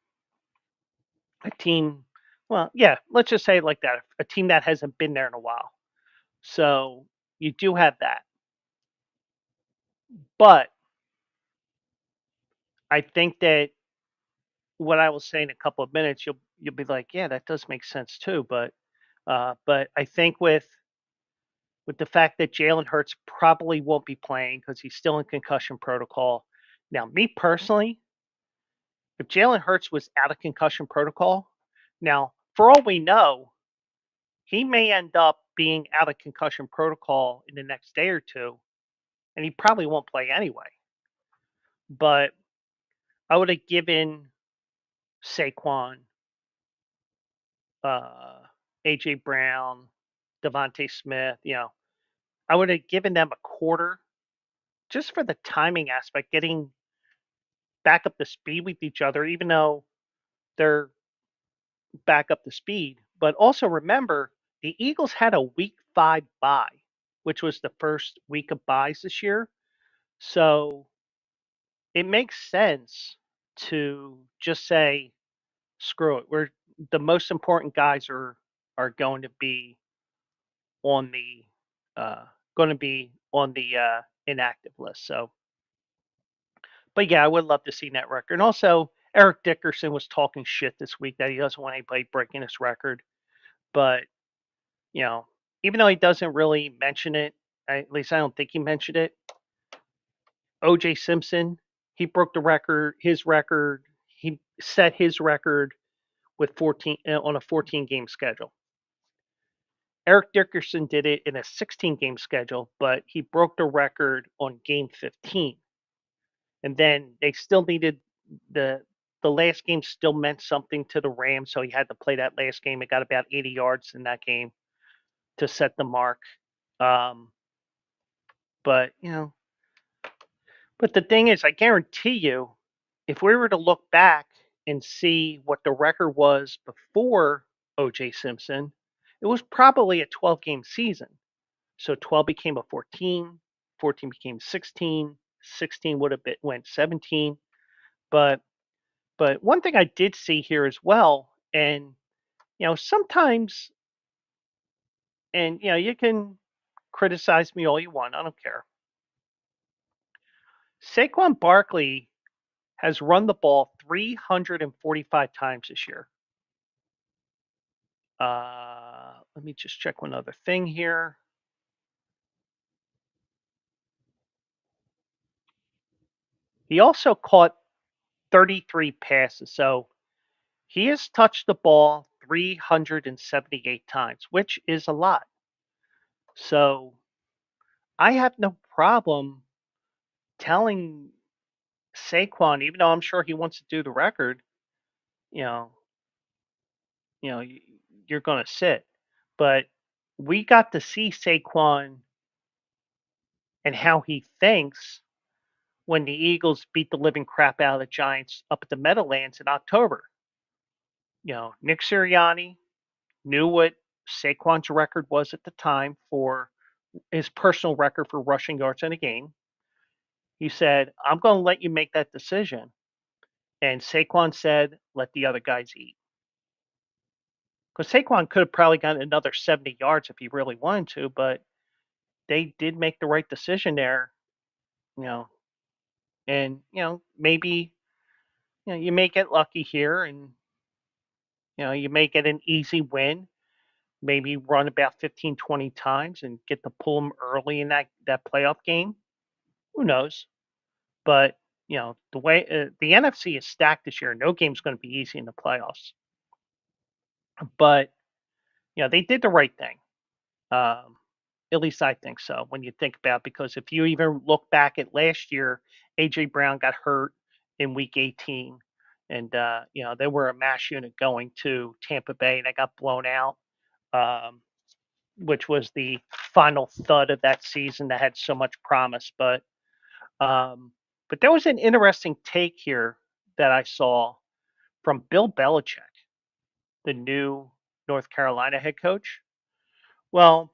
a team. Well, yeah, let's just say it like that. A team that hasn't been there in a while. So you do have that, but I think that what I will say in a couple of minutes, you'll be like, yeah, that does make sense too. But I think with the fact that Jalen Hurts probably won't be playing because he's still in concussion protocol. Now, me personally, if Jalen Hurts was out of concussion protocol, now for all we know, he may end up being out of concussion protocol in the next day or two, and he probably won't play anyway. But I would have given Saquon, uh, AJ Brown, Devontae Smith, I would have given them a quarter just for the timing aspect, getting back up to speed with each other, even though they're back up to speed. But also remember, the Eagles had a week 5 bye, which was the first week of byes this year. So it makes sense to just say, screw it. The most important guys are on the uh, going to be on the inactive list. So, but yeah, I would love to see that record. And also, Eric Dickerson was talking shit this week that he doesn't want anybody breaking his record. But you know, even though he doesn't really mention it, at least I don't think he mentioned it. O.J. Simpson, he broke the record. His record, he set his record with 14 on a 14 game schedule. Eric Dickerson did it in a 16 game schedule, but he broke the record on game 15. And then they still needed the the last game still meant something to the Rams, so he had to play that last game. It got about 80 yards in that game to set the mark. Um, but but the thing is, I guarantee you, if we were to look back and see what the record was before O.J. Simpson, it was probably a 12-game season. So 12 became a 14, 14 became 16, 16 would have went 17. But one thing I did see here as well, and sometimes, and you can criticize me all you want, I don't care. Saquon Barkley has run the ball 345 times this year. Let me just check one other thing here. He also caught 33 passes. So he has touched the ball 378 times, which is a lot. So I have no problem telling Saquon, even though I'm sure he wants to do the record, you know, you're going to sit. But we got to see Saquon and how he thinks when the Eagles beat the living crap out of the Giants up at the Meadowlands in October. Nick Sirianni knew what Saquon's record was at the time for his personal record for rushing yards in a game. He said, I'm going to let you make that decision. And Saquon said, let the other guys eat. Because Saquon could have probably gotten another 70 yards if he really wanted to, but they did make the right decision there, you know. And, maybe, you may get lucky here and, you may get an easy win, maybe run about 15, 20 times and get to pull them early in that playoff game. Who knows? But, the way the NFC is stacked this year, no game's going to be easy in the playoffs. But, they did the right thing. At least I think so when you think about it, because if you even look back at last year, AJ Brown got hurt in week 18 and they were a mash unit going to Tampa Bay and they got blown out, which was the final thud of that season that had so much promise. But there was an interesting take here that I saw from Bill Belichick, the new North Carolina head coach. Well,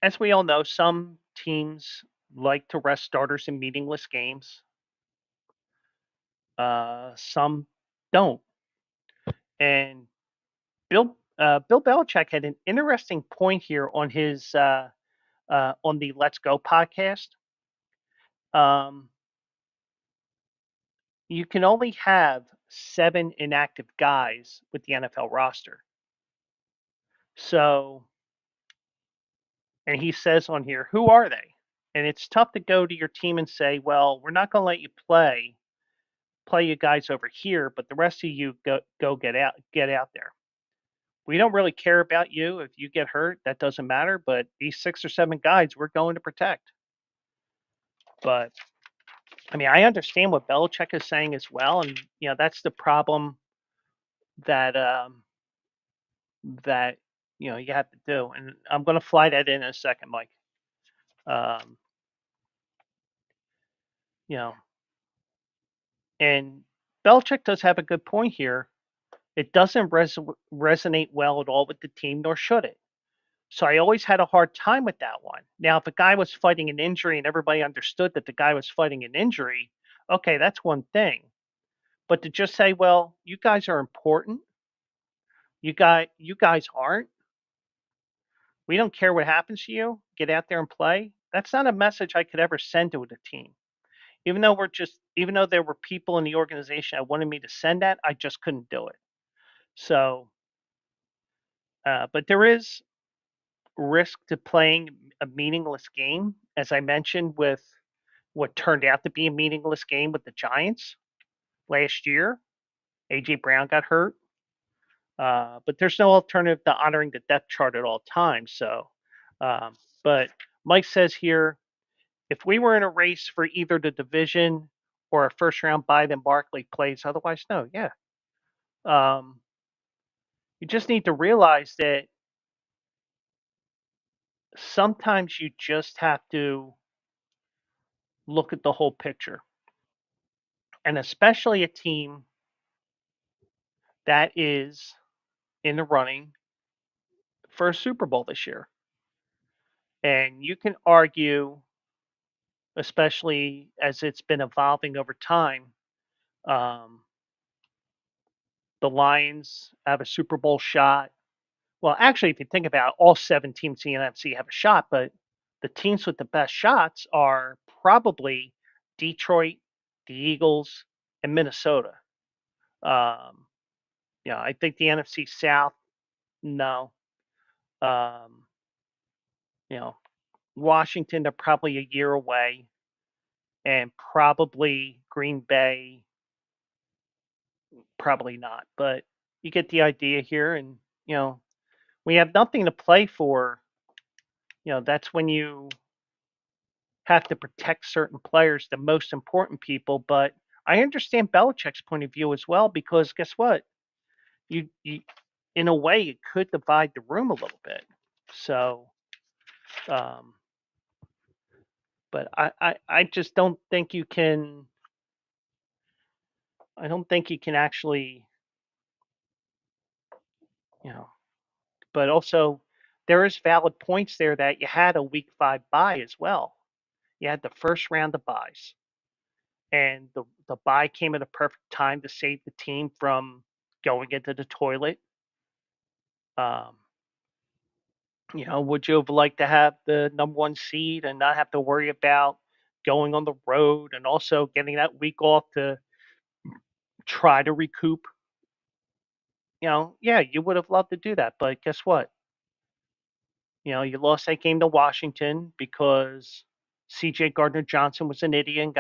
as we all know, some teams like to rest starters in meaningless games. Some don't. And Bill Belichick had an interesting point here on his on the Let's Go podcast. Um, you can only have 7 inactive guys with the NFL roster. So, and he says on here, who are they? And it's tough to go to your team and say, well, we're not going to let you play you guys over here, but the rest of you go get out there. We don't really care about you. If you get hurt, that doesn't matter. But these 6 or 7 guys, we're going to protect. But I mean, I understand what Belichick is saying as well, and that's the problem that that you have to do. And I'm going to fly that in a second, Mike. Um, you know, and Belichick does have a good point here. It doesn't resonate well at all with the team, nor should it. So I always had a hard time with that one. Now, if a guy was fighting an injury and everybody understood that the guy was fighting an injury, okay, that's one thing. But to just say, well, you guys are important, you guys aren't. We don't care what happens to you. Get out there and play. That's not a message I could ever send to the team. Even though there were people in the organization that wanted me to send that, I just couldn't do it. So, but there is risk to playing a meaningless game, as I mentioned, with what turned out to be a meaningless game with the Giants last year. AJ Brown got hurt, but there's no alternative to honoring the depth chart at all times. So, but Mike says here, if we were in a race for either the division or a first round bye, then Barkley plays. Otherwise, no. Yeah. Um, you just need to realize that sometimes you just have to look at the whole picture, and especially a team that is in the running for a Super Bowl this year. And you can argue, especially as it's been evolving over time, um, the Lions have a Super Bowl shot. Well, actually, if you think about it, all 7 teams in the NFC have a shot, but the teams with the best shots are probably Detroit, the Eagles, and Minnesota. Um, I think the NFC South, no. Um, you know, Washington, they're probably a year away, and probably Green Bay, probably not. But you get the idea here, and we have nothing to play for. That's when you have to protect certain players, the most important people. But I understand Belichick's point of view as well, because guess what? You in a way, it could divide the room a little bit. So, um, But I just don't think you can. I don't think you can actually, you know. But also, there is valid points there that you had a week 5 bye as well. You had the first round of buys, and the bye came at a perfect time to save the team from going into the toilet. Um, would you have liked to have the number one seed and not have to worry about going on the road and also getting that week off to try to recoup? Yeah, you would have loved to do that, but guess what? You lost that game to Washington because CJ Gardner Johnson was an idiot and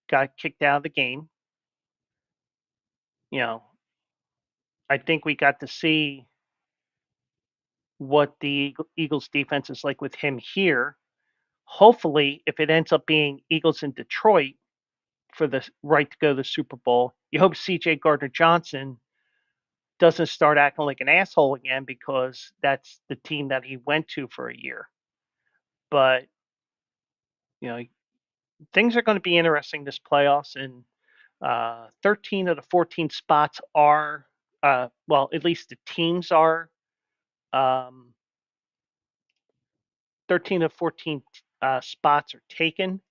got kicked out of the game. You know, I think we got to see what the Eagles defense is like with him here. Hopefully, if it ends up being Eagles in Detroit for the right to go to the Super Bowl, you hope CJ Gardner Johnson doesn't start acting like an asshole again because that's the team that he went to for a year. But, you know, things are going to be interesting this playoffs, and 13 of the 14 spots are, well, at least the teams are. Um, 13 of 14 spots are taken.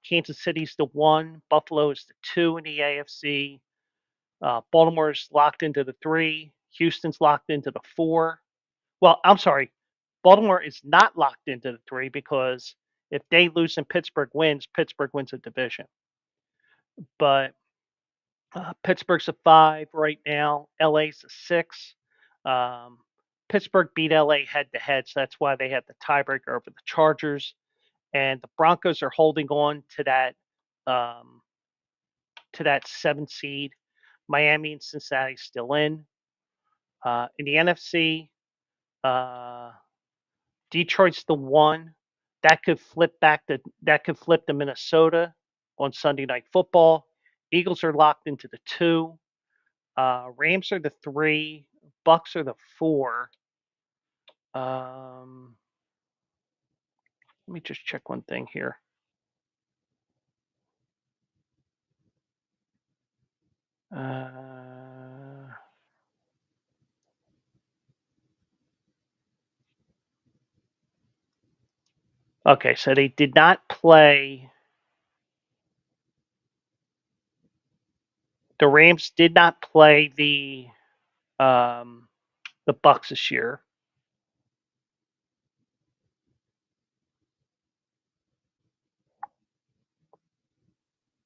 Kansas City's the one, Buffalo is the two in the AFC. Baltimore's locked into the three. Houston's locked into the four. Well, I'm sorry. Baltimore is not locked into the three because if they lose and Pittsburgh wins a division. But Pittsburgh's a five right now. LA's a six. Um, Pittsburgh beat LA head to head, so that's why they had the tiebreaker over the Chargers. And the Broncos are holding on um, to that seven seed. Miami and Cincinnati still in. In the NFC, uh, Detroit's the one. That could flip to Minnesota on Sunday Night Football. Eagles are locked into the two. Rams are the three. Bucks are the four. Let me just check one thing here. Uh, okay, so they did not play. The Rams did not play the Bucks this year.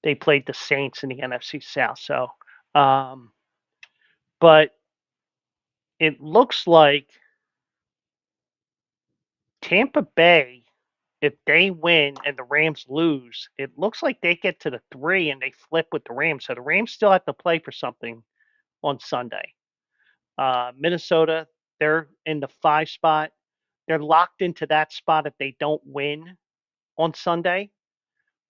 They played the Saints in the NFC South. So, um, but it looks like Tampa Bay, if they win and the Rams lose, it looks like they get to the three and they flip with the Rams. So the Rams still have to play for something on Sunday. Minnesota, they're in the five spot. They're locked into that spot if they don't win on Sunday,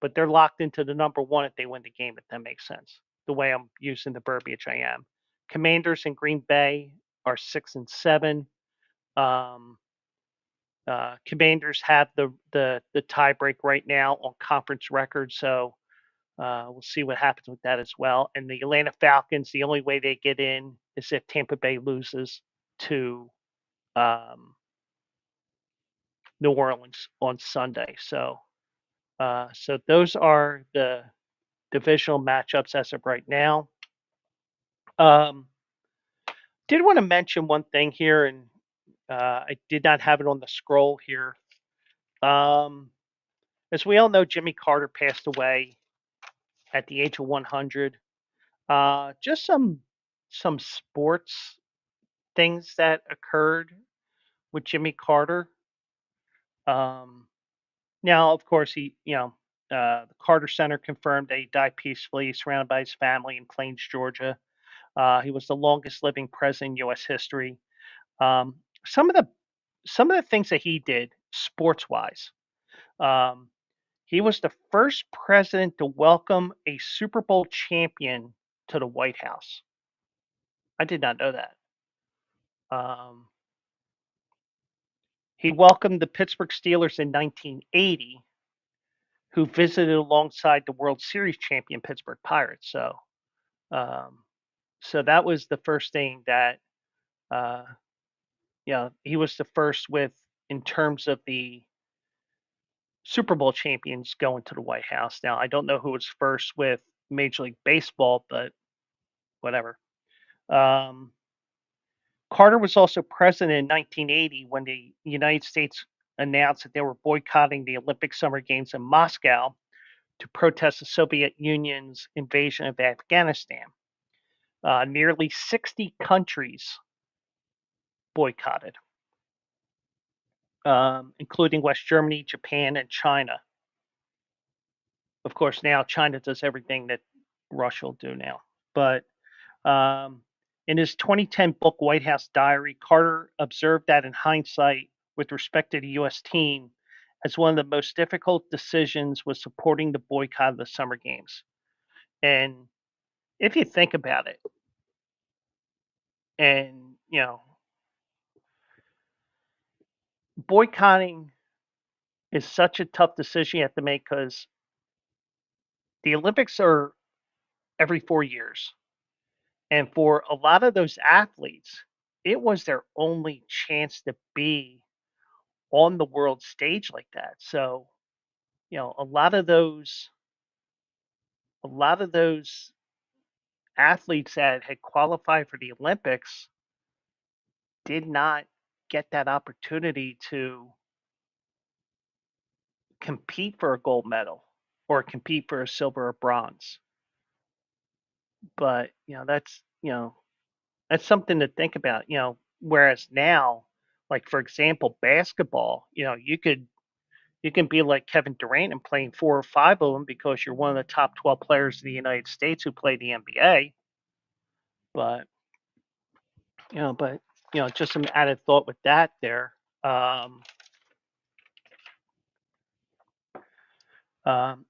but they're locked into the number one if they win the game, if that makes sense. The way I'm using the verbiage I am. Commanders and Green Bay are 6 and 7. Um, Commanders have the tie break right now on conference record, so we'll see what happens with that as well. And the Atlanta Falcons, the only way they get in is if Tampa Bay loses to um, New Orleans on Sunday. So those are the divisional matchups as of right now. Um, did want to mention one thing here, and I did not have it on the scroll here. Um, as we all know, Jimmy Carter passed away at the age of 100. Just some sports things that occurred with Jimmy Carter. Um, Now, of course, the Carter Center confirmed that he died peacefully, surrounded by his family in Plains, Georgia. He was the longest living president in U.S. history. Um, some of the some of the things that he did, sports wise, um, he was the first president to welcome a Super Bowl champion to the White House. I did not know that. Um, He welcomed the Pittsburgh Steelers in 1980, who visited alongside the World Series champion Pittsburgh Pirates. Um, so that was the first thing that, uh, he was the first with in terms of the Super Bowl champions going to the White House. Now, I don't know who was first with Major League Baseball, but whatever. Um, Carter was also president in 1980 when the United States announced that they were boycotting the Olympic Summer Games in Moscow to protest the Soviet Union's invasion of Afghanistan. Nearly 60 countries boycotted, including West Germany, Japan, and China. Of course, now China does everything that Russia will do now. But um, in his 2010 book, White House Diary, Carter observed that in hindsight, with respect to the U.S. team, as one of the most difficult decisions was supporting the boycott of the Summer Games. And if you think about it, and boycotting is such a tough decision you have to make because the Olympics are every 4 years. And for a lot of those athletes, it was their only chance to be on the world stage like that. So, a lot of those athletes that had qualified for the Olympics did not get that opportunity to compete for a gold medal or compete for a silver or bronze. But, that's something to think about, whereas now, like for example, basketball, you can be like Kevin Durant and playing 4 or 5 of them because you're one of the top 12 players in the United States who play the NBA. But just some added thought with that there. Um,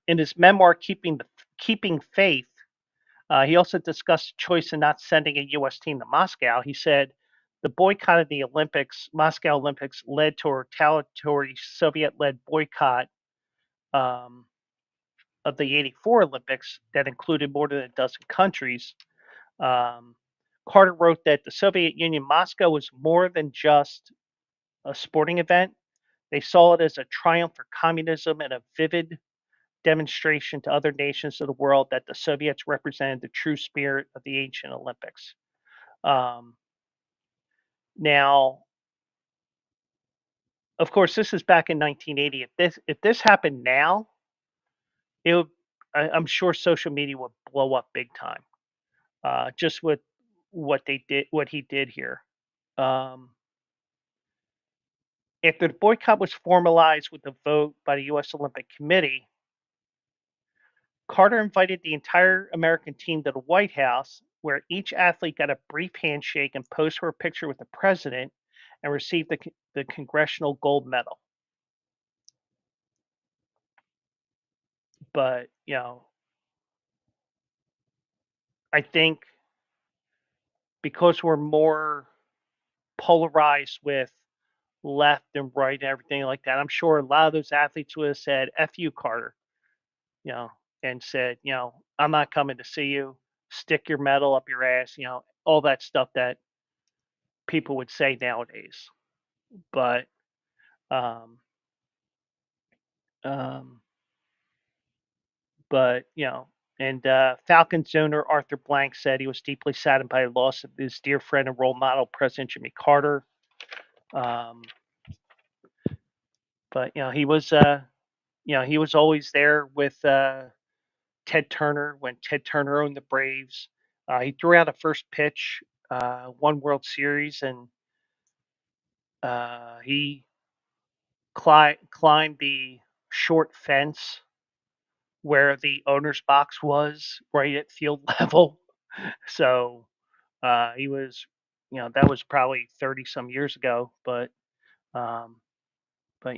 in his memoir, Keeping Faith, he also discussed the choice of not sending a U.S. team to Moscow. He said the boycott of the Moscow Olympics, led to a retaliatory Soviet-led boycott um, of the '84 Olympics that included more than a dozen countries. Um, Carter wrote that the Soviet Union, Moscow, was more than just a sporting event. They saw it as a triumph for communism and a vivid demonstration to other nations of the world that the Soviets represented the true spirit of the ancient Olympics. Um, Now, of course, this is back in 1980. If this happened now, it would, I'm sure social media would blow up big time. Just with what he did here. Um, After the boycott was formalized with a vote by the U.S. Olympic Committee, Carter invited the entire American team to the White House, where each athlete got a brief handshake and posed for a picture with the president and received the Congressional Gold Medal. But, I think because we're more polarized with left and right and everything like that, I'm sure a lot of those athletes would have said, F you, Carter, you know, and said, I'm not coming to see you. Stick your medal up your ass, all that stuff that people would say nowadays. But, um, um, and Falcons owner Arthur Blank said he was deeply saddened by the loss of his dear friend and role model, President Jimmy Carter. Um, but he was always there with Ted Turner when Ted Turner owned the Braves. He threw out a first pitch, one World Series, and he climbed the short fence where the owner's box was, right at field level. So he was, that was probably 30 some years ago, um, but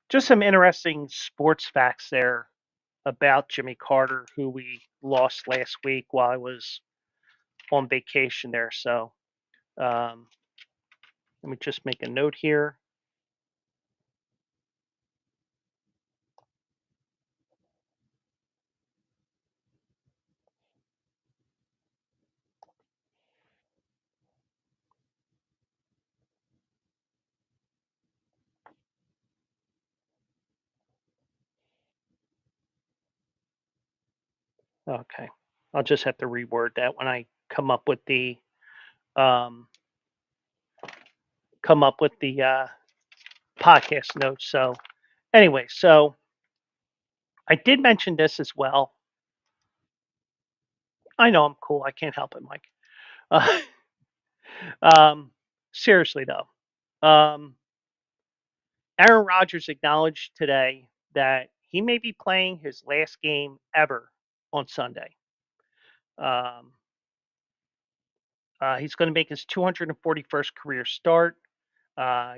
just some interesting sports facts there about Jimmy Carter, who we lost last week while I was on vacation there. So um, let me just make a note here. Okay. I'll just have to reword that when I come up with the um podcast notes. So anyway, so I did mention this as well. I know I'm cool. I can't help it, Mike. Uh, um, seriously though, Aaron Rodgers acknowledged today that he may be playing his last game ever on Sunday. Um, he's going to make his 241st career start. Uh,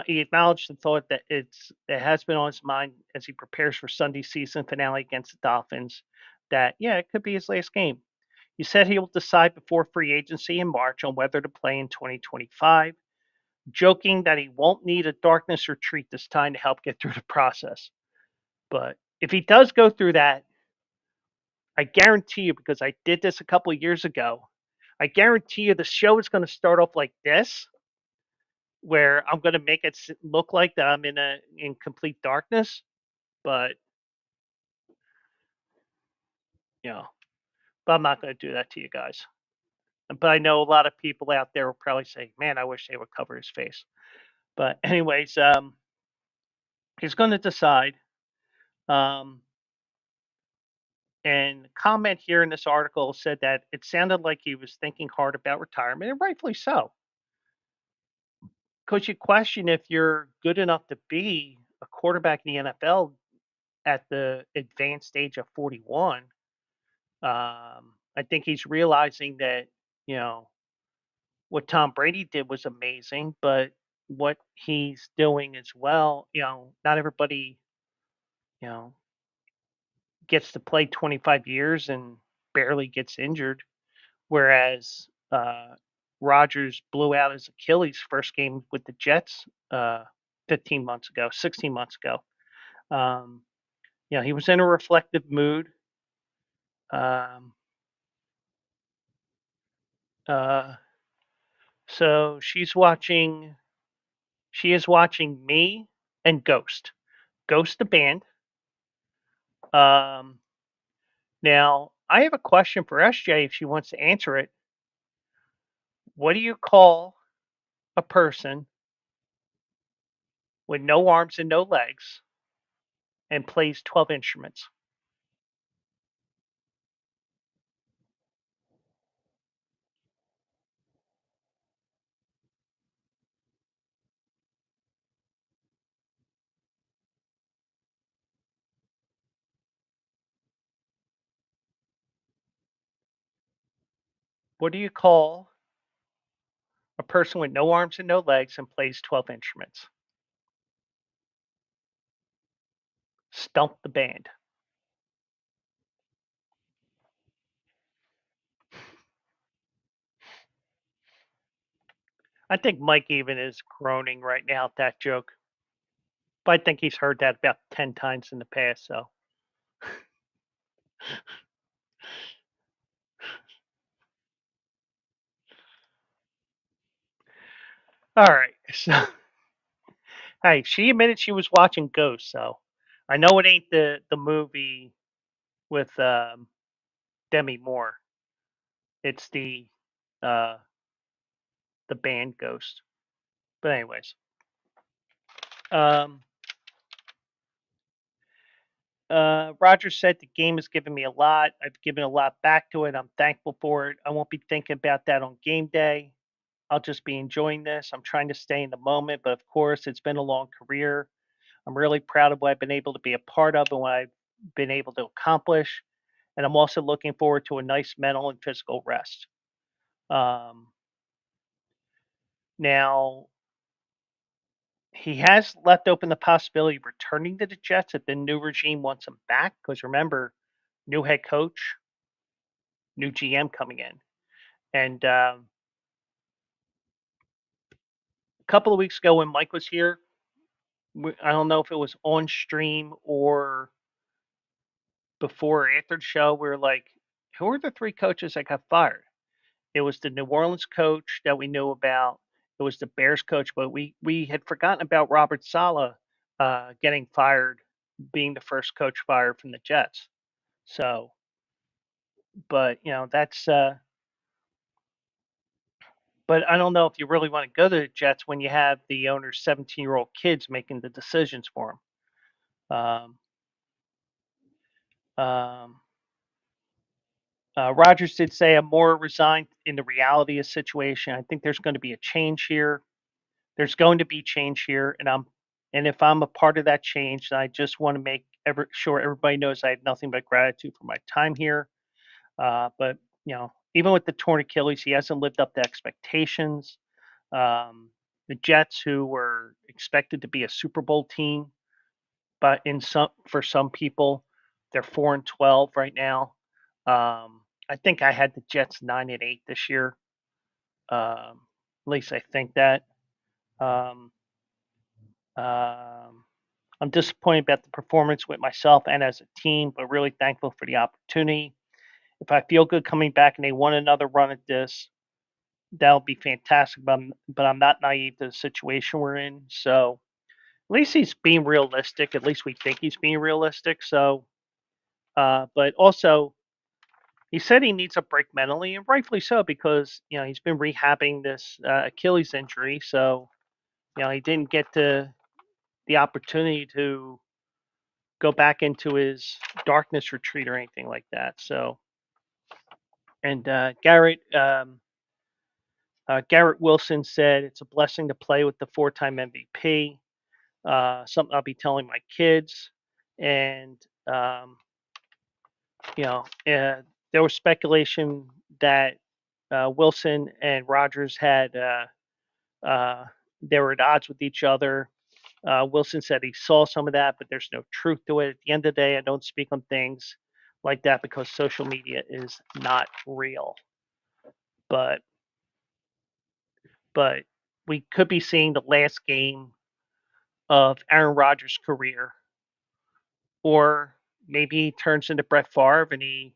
he acknowledged the thought that it has been on his mind as he prepares for Sunday's season finale against the Dolphins. That yeah, it could be his last game. He said he will decide before free agency in March on whether to play in 2025, joking that he won't need a darkness retreat this time to help get through the process. But if he does go through that, I guarantee you, because I did this a couple of years ago, I guarantee you the show is going to start off like this, where I'm going to make it look like that I'm in complete darkness. But you know, but I'm not going to do that to you guys. But I know a lot of people out there will probably say, "Man, I wish they would cover his face." But anyways, he's going to decide. Um, and comment here in this article said that it sounded like he was thinking hard about retirement, and rightfully so. Because you question if you're good enough to be a quarterback in the NFL at the advanced age of 41. I think he's realizing that, you know, what Tom Brady did was amazing, but what he's doing as well, not everybody, you know, gets to play 25 years and barely gets injured. Whereas Rodgers blew out his Achilles first game with the Jets 15 months ago, 16 months ago. Um, he was in a reflective mood. Um, uh, so she is watching me and Ghost. Ghost the band. Um, Now, I have a question for SJ if she wants to answer it. What do you call a person with no arms and no legs and plays 12 instruments? What do you call a person with no arms and no legs and plays 12 instruments? Stump the band. I think Mike even is groaning right now at that joke. But I think he's heard that about 10 times in the past. So, all right. So, hey, she admitted she was watching Ghost. So, I know it ain't the movie with Demi Moore. It's uh, the band Ghost. But anyways, um, Roger said the game has given me a lot. I've given a lot back to it. I'm thankful for it. I won't be thinking about that on game day. I'll just be enjoying this. I'm trying to stay in the moment, but of course, it's been a long career. I'm really proud of what I've been able to be a part of and what I've been able to accomplish. And I'm also looking forward to a nice mental and physical rest. Um, Now, he has left open the possibility of returning to the Jets if the new regime wants him back. Because remember, new head coach, new GM coming in. And a couple of weeks ago when Mike was here, I don't know if it was on stream or before or after the show, we were like, who are the three coaches that got fired? It was the New Orleans coach that we knew about. It was the Bears coach, but we had forgotten about Robert Sala getting fired being the first coach fired from the Jets. So, but that's. But I don't know if you really want to go to the Jets when you have the owner's 17-year-old kids making the decisions for him. Um, Rogers did say I'm more resigned in the reality of the situation. I think there's going to be a change here. There's going to be change here, and if I'm a part of that change, I just want to make sure everybody knows I have nothing but gratitude for my time here. But even with the torn Achilles, he hasn't lived up to expectations. The Jets, who were expected to be a Super Bowl team, but for some people, they're 4-12 right now. I think I had the Jets 9-8 this year. At least I think that. Um, um, I'm disappointed about the performance with myself and as a team, but really thankful for the opportunity. If I feel good coming back and they want another run at this, that'll be fantastic. But I'm not naive to the situation we're in. So at least he's being realistic. At least we think he's being realistic. So, but also he said he needs a break mentally, and rightfully so, because he's been rehabbing this Achilles injury. So he didn't get the opportunity to go back into his darkness retreat or anything like that. So, and Garrett Wilson said it's a blessing to play with the four-time MVP. Something I'll be telling my kids. And there was speculation that Wilson and Rogers had they were at odds with each other. Wilson said he saw some of that, but there's no truth to it. At the end of the day, I don't speak on things like that because social media is not real. But but we could be seeing the last game of Aaron Rodgers' career, or maybe he turns into Brett Favre and he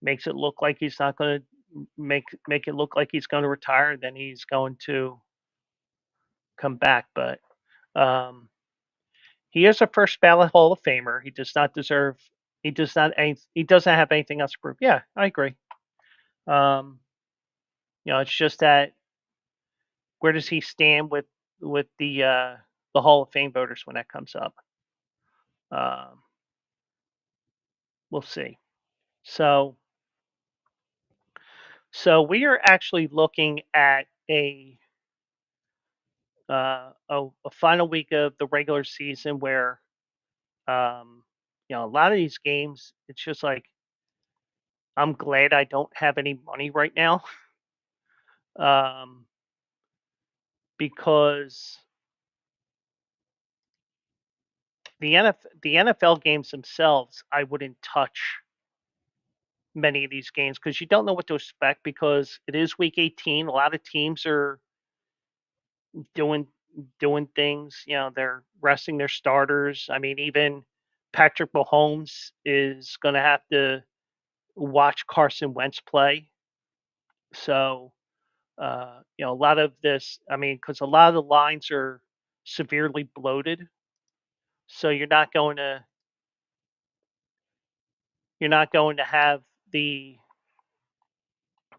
makes it look like he's not going to make it look like he's going to retire. Then he's going to come back, but um, he is a first ballot Hall of Famer. He does not deserve. He does not. He doesn't have anything else to prove. Yeah, I agree. Um, it's just that where does he stand with the Hall of Fame voters when that comes up? Um, we'll see. So we are actually looking at a final week of the regular season where um, a lot of these games, it's just like I'm glad I don't have any money right now, um, because the NFL games themselves, I wouldn't touch many of these games because you don't know what to expect because it is week 18. A lot of teams are doing things. They're resting their starters. I mean, even Patrick Mahomes is going to have to watch Carson Wentz play. So, a lot of this, I mean, because a lot of the lines are severely bloated, so you're not going to have the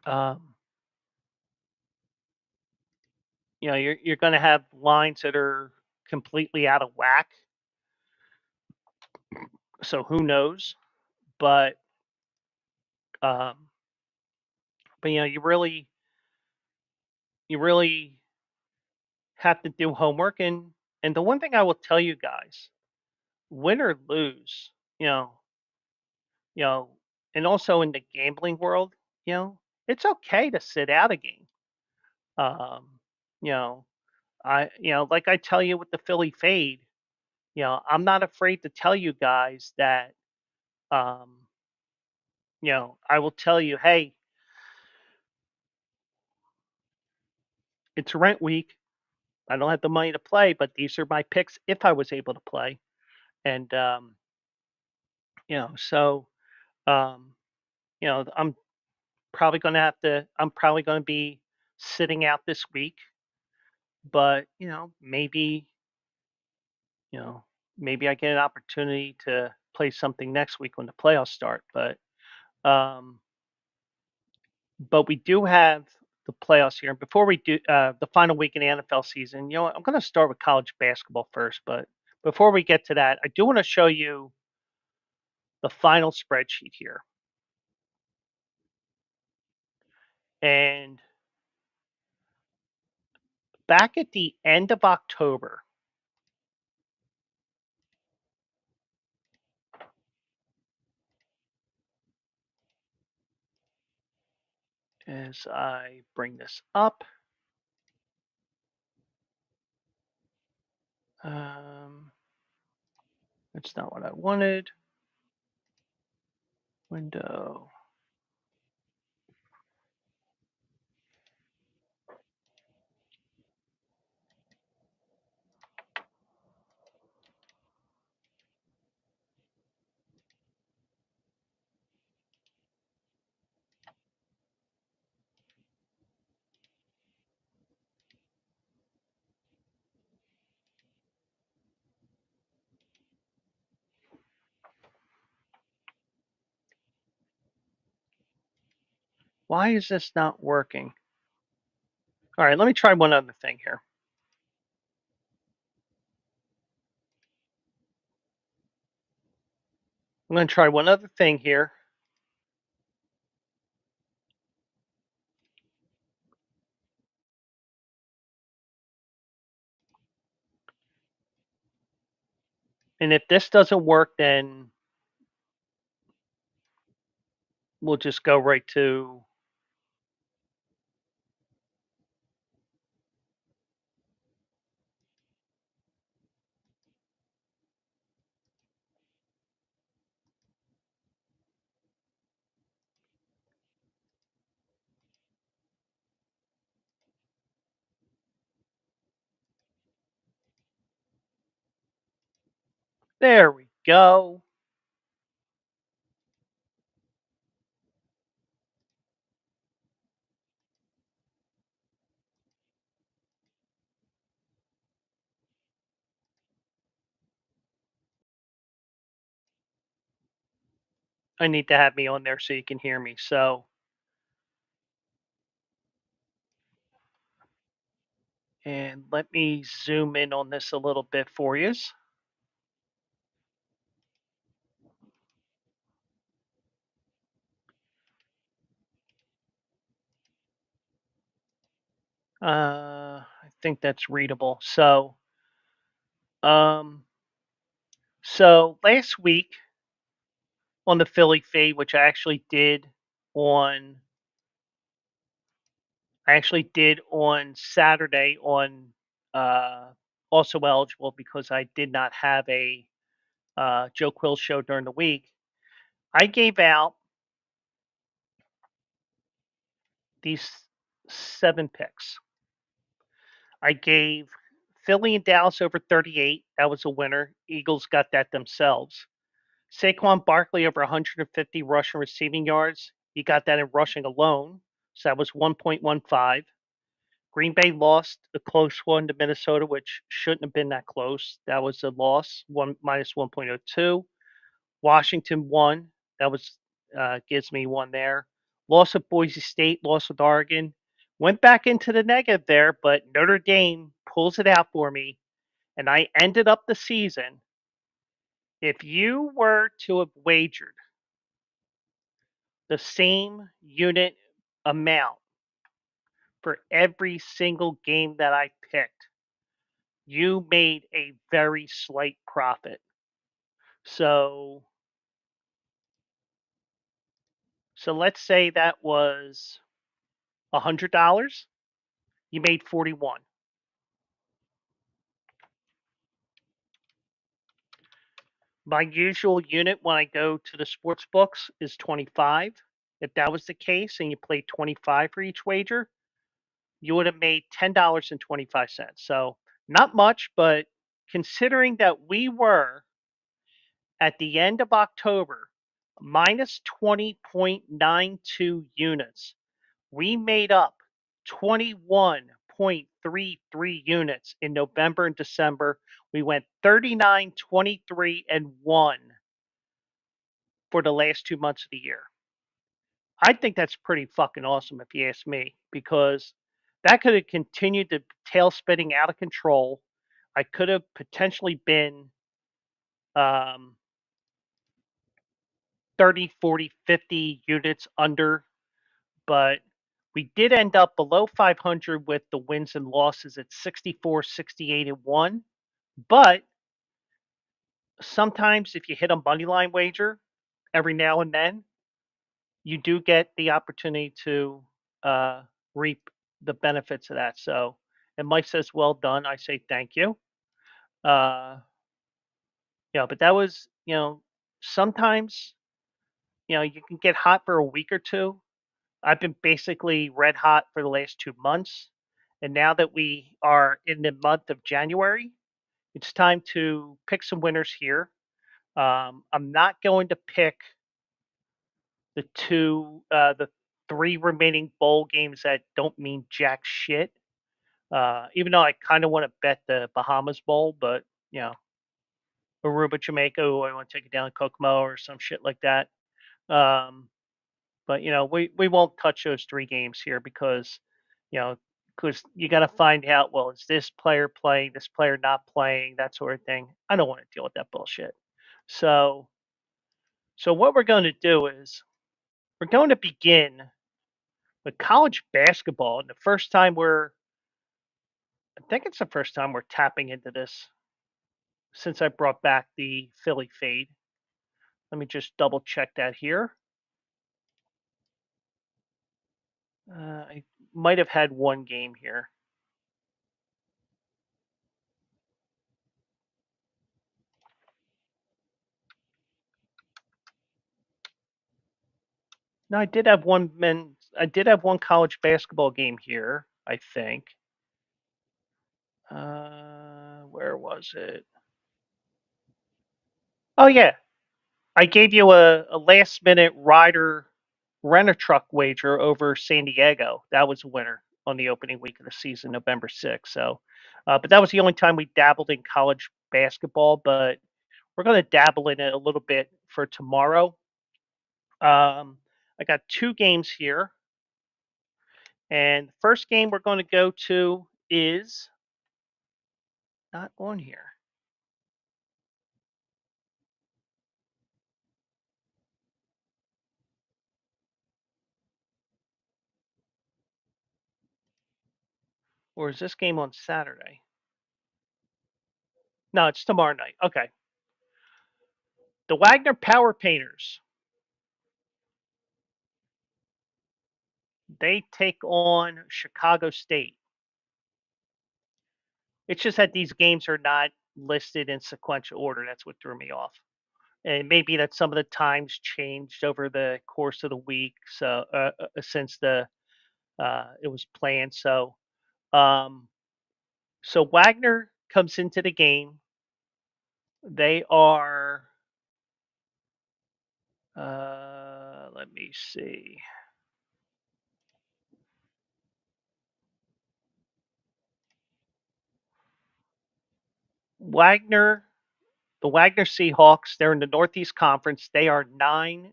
um, you're going to have lines that are completely out of whack. So who knows? But um, you really have to do homework, and the one thing I will tell you guys, win or lose, you know, and also in the gambling world, you know, it's okay to sit out a game. Um, you know, like I tell you with the Philly fade, I'm not afraid to tell you guys that, um, I will tell you, hey, it's rent week. I don't have the money to play, but these are my picks if I was able to play. And, so, um, I'm I'm probably going to be sitting out this week, but, maybe, you know, maybe I get an opportunity to play something next week when the playoffs start. Um, but we do have the playoffs here. And before we do the final week in the NFL season, I'm going to start with college basketball first. But before we get to that, I do want to show you the final spreadsheet here. And back at the end of October, as I bring this up, that's not what I wanted. Window. Why is this not working? All right, let me try one other thing here. I'm going to try one other thing here. And if this doesn't work, then we'll just go right to there we go. I need to have me on there so you can hear me. So, and let me zoom in on this a little bit for you. I think that's readable. Um, so last week on the Philly fade, which on I actually did on Saturday on uh, also eligible because I did not have a Joe Quills show during the week. I gave out these 7 picks. I gave Philly and Dallas over 38. That was a winner. Eagles got that themselves. Saquon Barkley over 150 rushing receiving yards. You got that in rushing alone. So that was 1.15. Green Bay lost a close one to Minnesota, which shouldn't have been that close. That was a loss, one minus 1.02. Washington won. That was gives me one there. Loss of Boise State, loss with Oregon. Went back into the negative there, but Notre Dame pulls it out for me, and I ended up the season. If you were to have wagered the same unit amount for every single game that I picked, you made a very slight profit. So so let's say that was $100. You made 41. My usual unit when I go to the sports books is 25. If that was the case and you played 25 for each wager, you would have made $10.25. So not much, but considering that we were at the end of October minus 20.92 units, we made up 1.33 units in November and December. We went 39, 23, and 1 for the last 2 months of the year. I think that's pretty fucking awesome if you ask me, because that could have continued to tail spinning out of control. I could have potentially been um, 30, 40, 50 units under, but we did end up below 500 with the wins and losses at 64, 68, and 1. But sometimes if you hit a money line wager every now and then, you do get the opportunity to reap the benefits of that. So, and Mike says, well done. I say thank you. Uh, but that was, sometimes, you can get hot for a week or two. I've been basically red hot for the last 2 months. And now that we are in the month of January, it's time to pick some winners here. I'm not going to pick the three remaining bowl games that don't mean jack shit. Even though I kind of want to bet the Bahamas Bowl, but you know, Aruba, Jamaica, I want to take it down to Kokomo or some shit like that. Um, but we won't touch those three games here because you know because you got to find out, well, is this player playing, this player not playing, that sort of thing. I don't want to deal with that bullshit. So what we're going to do is we're going to begin with college basketball. And I think it's the first time we're tapping into this since I brought back the Philly fade. Let me just double check that here. I might have had one game here. No, I did have one college basketball game here, I think. Where was it? Oh yeah, I gave you a last minute rider rent a truck wager over San Diego. That was a winner on the opening week of the season, November 6th. So, but that was the only time we dabbled in college basketball. But we're going to dabble in it a little bit for tomorrow. I got two games here, and the first game we're going to go to is not on here. Or is this game on Saturday? No, it's tomorrow night. Okay. The Wagner Power Painters. They take on Chicago State. It's just that these games are not listed in sequential order. That's what threw me off. And maybe that some of the times changed over the course of the week. So since it was planned. Um, so Wagner comes into the game. They are. Let me see. Wagner, the Wagner Seahawks. They're in the Northeast Conference. They are nine.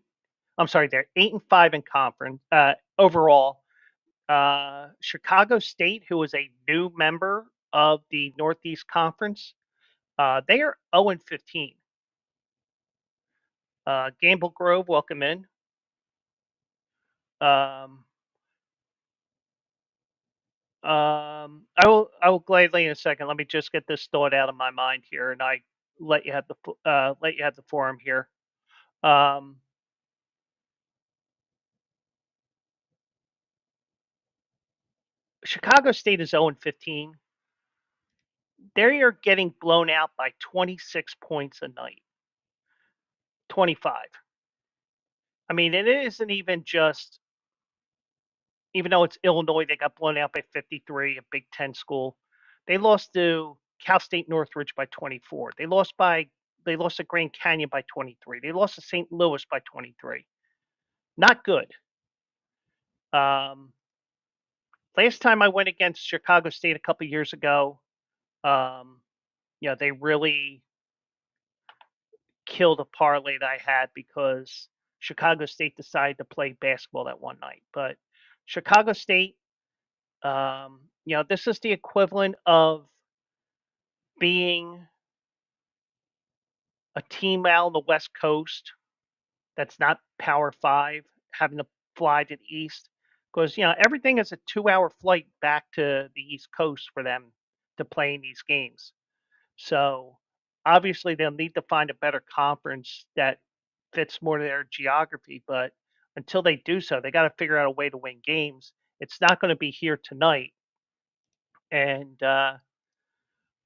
I'm sorry, they're 8-5 in conference overall. Chicago State, who is a new member of the Northeast Conference, they are 0-15. Gamble Grove, welcome in. Um, I will gladly in a second. Let me just get this thought out of my mind here, and I let you have the forum here. Um, Chicago State is 0-15. They are getting blown out by 26 points a night. 25. I mean, it isn't even just, even though it's Illinois, they got blown out by 53, a Big Ten school. They lost to Cal State Northridge by 24. They lost to Grand Canyon by 23. They lost to St. Louis by 23. Not good. Um, Last time I went against Chicago State a couple years ago, um, they really killed a parlay that I had because Chicago State decided to play basketball that one night. But Chicago State, this is the equivalent of being a team out on the West Coast that's not Power Five, having to fly to the East. Because, everything is a 2 hour flight back to the East Coast for them to play in these games. So obviously they'll need to find a better conference that fits more to their geography. But until they do so, they got to figure out a way to win games. It's not going to be here tonight. And I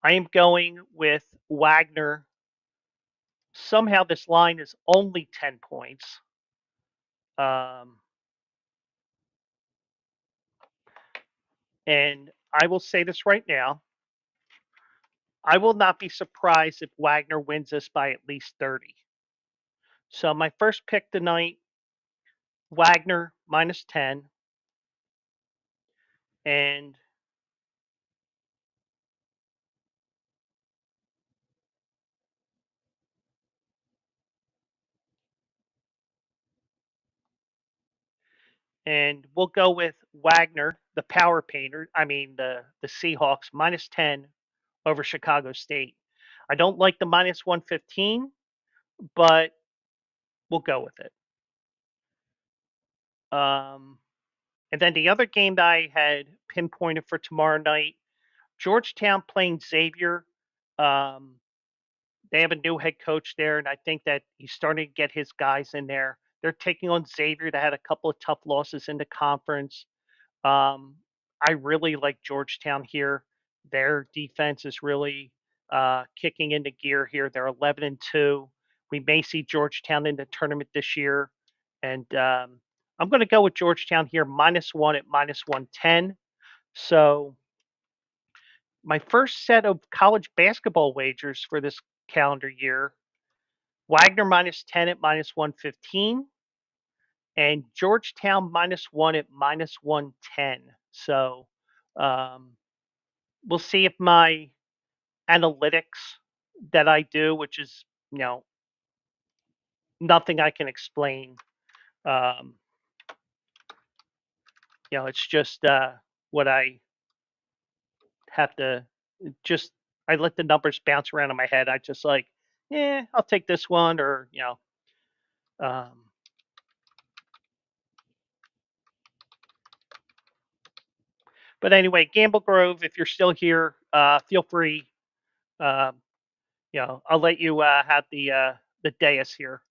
am going with Wagner. Somehow this line is only 10 points. Um, and I will say this right now. I will not be surprised if Wagner wins this by at least 30. So my first pick tonight, Wagner minus 10. And we'll go with Wagner, the power painter. I mean the Seahawks minus 10 over Chicago State. I don't like the minus 115, but we'll go with it. And then the other game that I had pinpointed for tomorrow night, Georgetown playing Xavier. Um, they have a new head coach there, and I think that he's starting to get his guys in there. They're taking on Xavier that had a couple of tough losses in the conference. Um, I really like Georgetown here. Their defense is really kicking into gear here. They're 11-2. We may see Georgetown in the tournament this year, and I'm going to go with Georgetown here -1 at -110. So my first set of college basketball wagers for this calendar year: Wagner -10 at -115, and Georgetown -1 at -110. So um, we'll see if my analytics that I do, which is nothing I can explain. Um, it's just what I have to just. I let the numbers bounce around in my head. I just like, yeah, I'll take this one, or Um, but anyway, Gamble Grove, if you're still here, feel free. Um, I'll let you have the dais here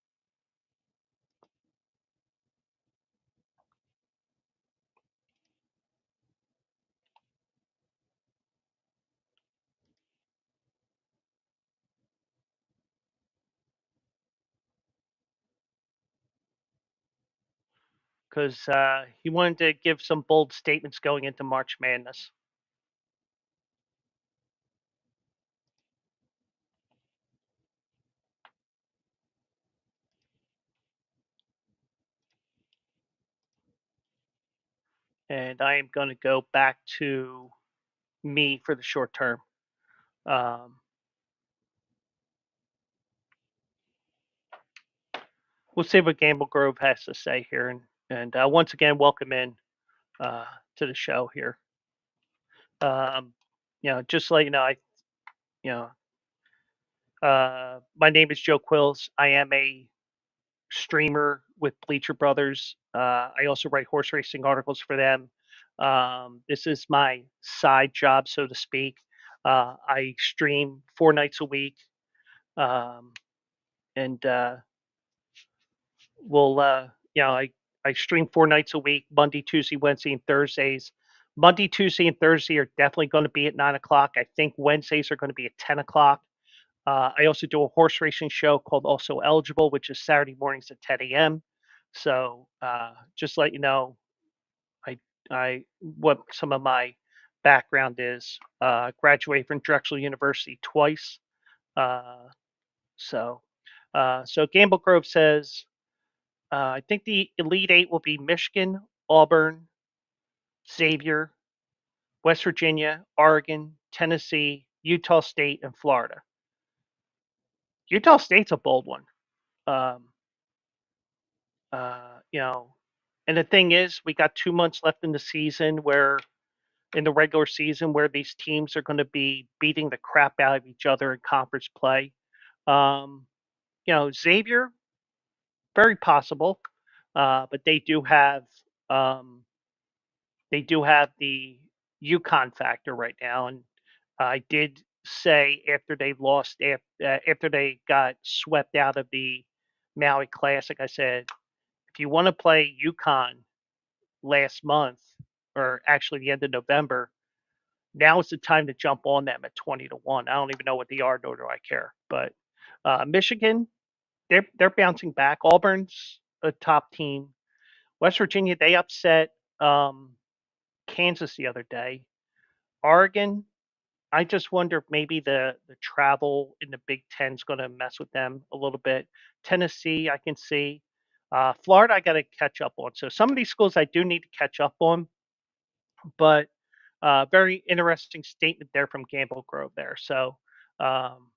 because he wanted to give some bold statements going into March Madness. And I am going to go back to me for the short term. Um, we'll see what Gamble Grove has to say here, and once again, welcome in uh, to the show here. Um, just to let you know, you know, my name is Joe Quills. I am a streamer with Bleacher Brothers. I also write horse racing articles for them. This is my side job, so to speak. I stream 4 nights a week, um, and we'll, I stream 4 nights a week: Monday, Tuesday, Wednesday, and Thursdays. Monday, Tuesday, and Thursday are definitely going to be at 9 o'clock. I think Wednesdays are going to be at 10 o'clock. I also do a horse racing show called Also Eligible, which is Saturday mornings at 10 a.m. So just let you know, I what some of my background is. Graduated from Drexel University twice. Uh, so so Gamble Grove says I think the Elite Eight will be Michigan, Auburn, Xavier, West Virginia, Oregon, Tennessee, Utah State, and Florida. Utah State's a bold one. Um, you know, and the thing is, we got 2 months left in the season where, in the regular season, where these teams are going to be beating the crap out of each other in conference play. Um, Xavier, very possible, but um, they do have the UConn factor right now, and I did say after they lost after they got swept out of the Maui Classic, I said if you want to play UConn last month, or actually the end of November, now is the time to jump on them at 20-1. I don't even know what they are, nor do I care. But Michigan, they're bouncing back. Auburn's a top team. West Virginia, they upset Kansas the other day. Oregon, I just wonder if maybe the travel in the Big Ten is going to mess with them a little bit. Tennessee, I can see. Florida, I got to catch up on. So some of these schools I do need to catch up on, but very interesting statement there from Gamble Grove there. Um,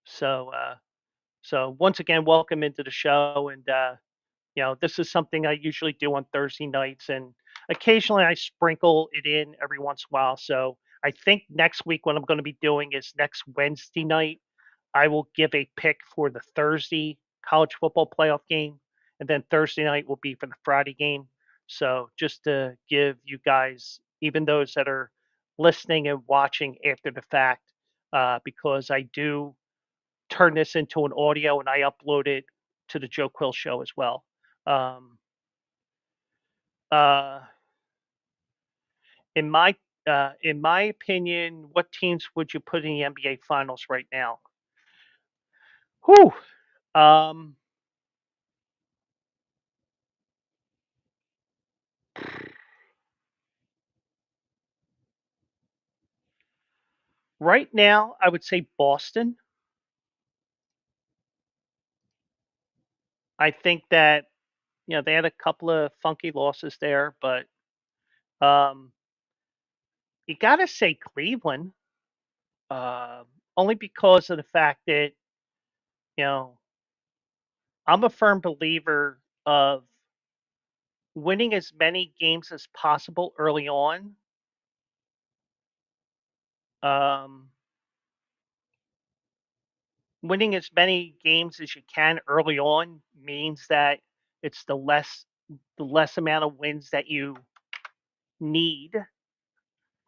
so, uh, so once again, welcome into the show, and this is something I usually do on Thursday nights, and occasionally I sprinkle it in every once in a while. So I think next week what I'm going to be doing is next Wednesday night, I will give a pick for the Thursday college football playoff game, and then Thursday night will be for the Friday game. So just to give you guys, even those that are listening and watching after the fact, because I do turn this into an audio and I upload it to the Joe Quill show as well. Um, uh, in my opinion, what teams would you put in the NBA Finals right now? Whew. Um, right now, I would say Boston. I think that they had a couple of funky losses there, but um, you got to say Cleveland, uh, only because of the fact that you know I'm a firm believer of winning as many games as possible early on. Um, Winning as many games as you can early on means that it's the less amount of wins that you need,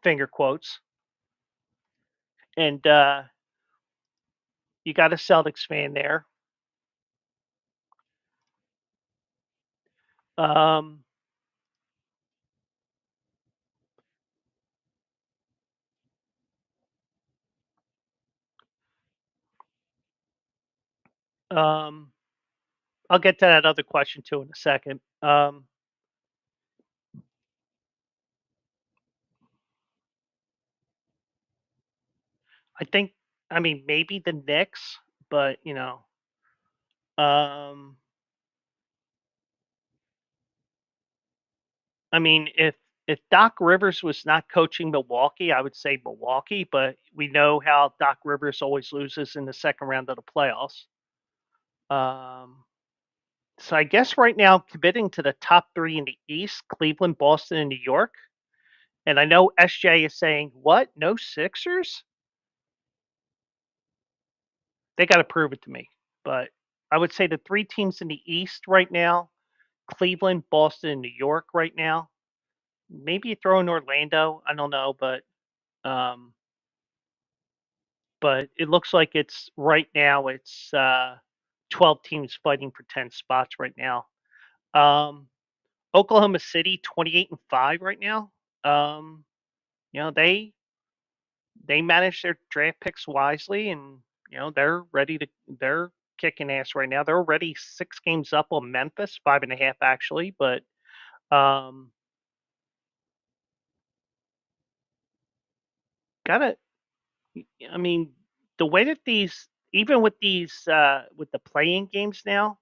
finger quotes, and you got a Celtics fan there. Um, um, I'll get to that other question too in a second. I think, I mean, maybe the Knicks, but um, I mean, if Doc Rivers was not coaching Milwaukee, I would say Milwaukee, but we know how Doc Rivers always loses in the second round of the playoffs. Um, so I guess right now, committing to the top three in the East: Cleveland, Boston, and New York. And I know SJ is saying, "What? No Sixers?" They got to prove it to me. But I would say the three teams in the East right now: Cleveland, Boston, and New York right now. Maybe you throw in Orlando. I don't know, um, but it looks like it's right now. It's 12 teams fighting for 10 spots right now. Um, Oklahoma City 28-5 right now. Um, they manage their draft picks wisely, and they're ready to they're kicking ass right now. They're already 6 games up on Memphis, 5.5 actually, but um, gotta I mean, the way that these, even with these, with the playing games now,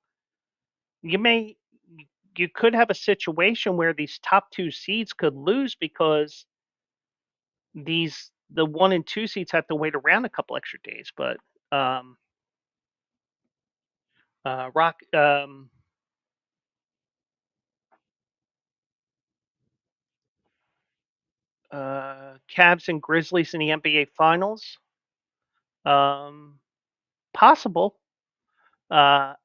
you may you could have a situation where these top two seeds could lose because the 1 and 2 seeds have to wait around a couple extra days. But um, Rock Cavs and Grizzlies in the NBA Finals. Um, Possible.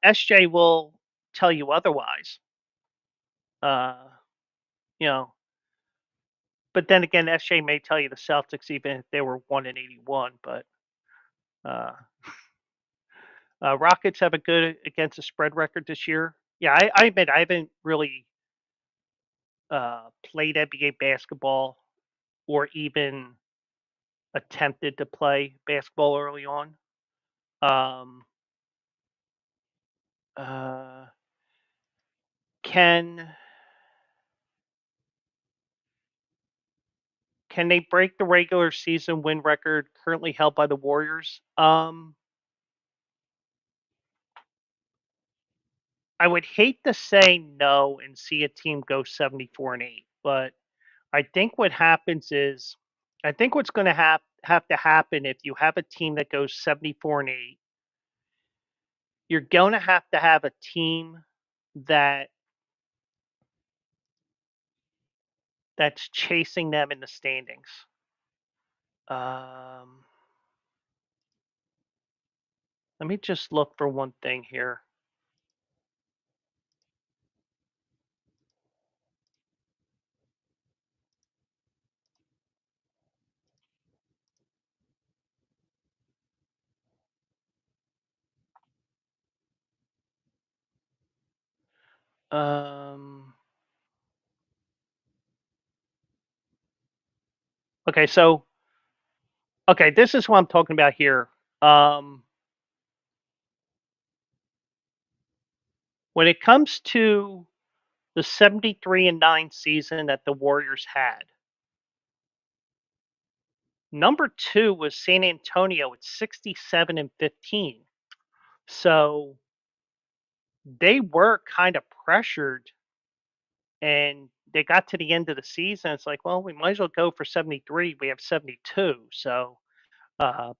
SJ will tell you otherwise. Uh, you know, but then again, SJ may tell you the Celtics even if they were 1 and 81. But uh, Rockets have a good against the spread record this year. Yeah, I admit I haven't really played NBA basketball or even attempted to play basketball early on. Um, uh, can can they break the regular season win record currently held by the Warriors? I would hate to say no and see a team go 74-8, but I think what happens is I think what's going to have to happen if you have a team that goes 74-8, you're going to have a team that that's chasing them in the standings. Um, Let me just look for one thing here. Um, okay, so okay, this is what I'm talking about here. Um, when it comes to the 73-9 season that the Warriors had, number 2 was San Antonio at 67-15. So they were kind of pressured and they got to the end of the season. It's like, well, we might as well go for 73. We have 72. So,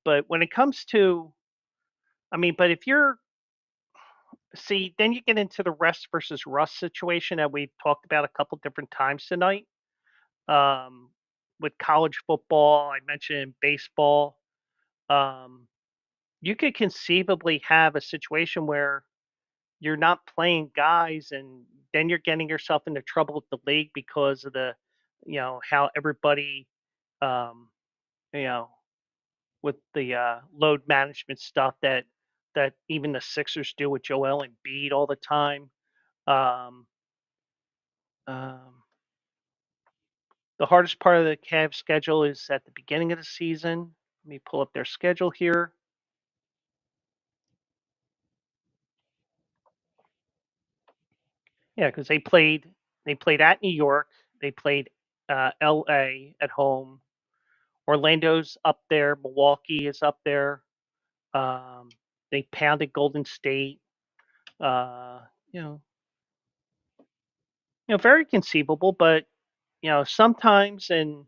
but when it comes to, I mean, but if you're, see, then you get into the rest versus rust situation that we've talked about a couple different times tonight. Um, with college football, I mentioned baseball. Um, you could conceivably have a situation where you're not playing guys and then you're getting yourself into trouble with the league because of the how everybody um you know with the load management stuff that even the Sixers do with Joel and Embiid all the time. um um the hardest part of the Cavs schedule is at the beginning of the season. Let me pull up their schedule here. Yeah, because they played at New York, they played LA at home. Orlando's up there. Milwaukee is up there. Um, they pounded Golden State. Uh, you know, very conceivable, but sometimes, and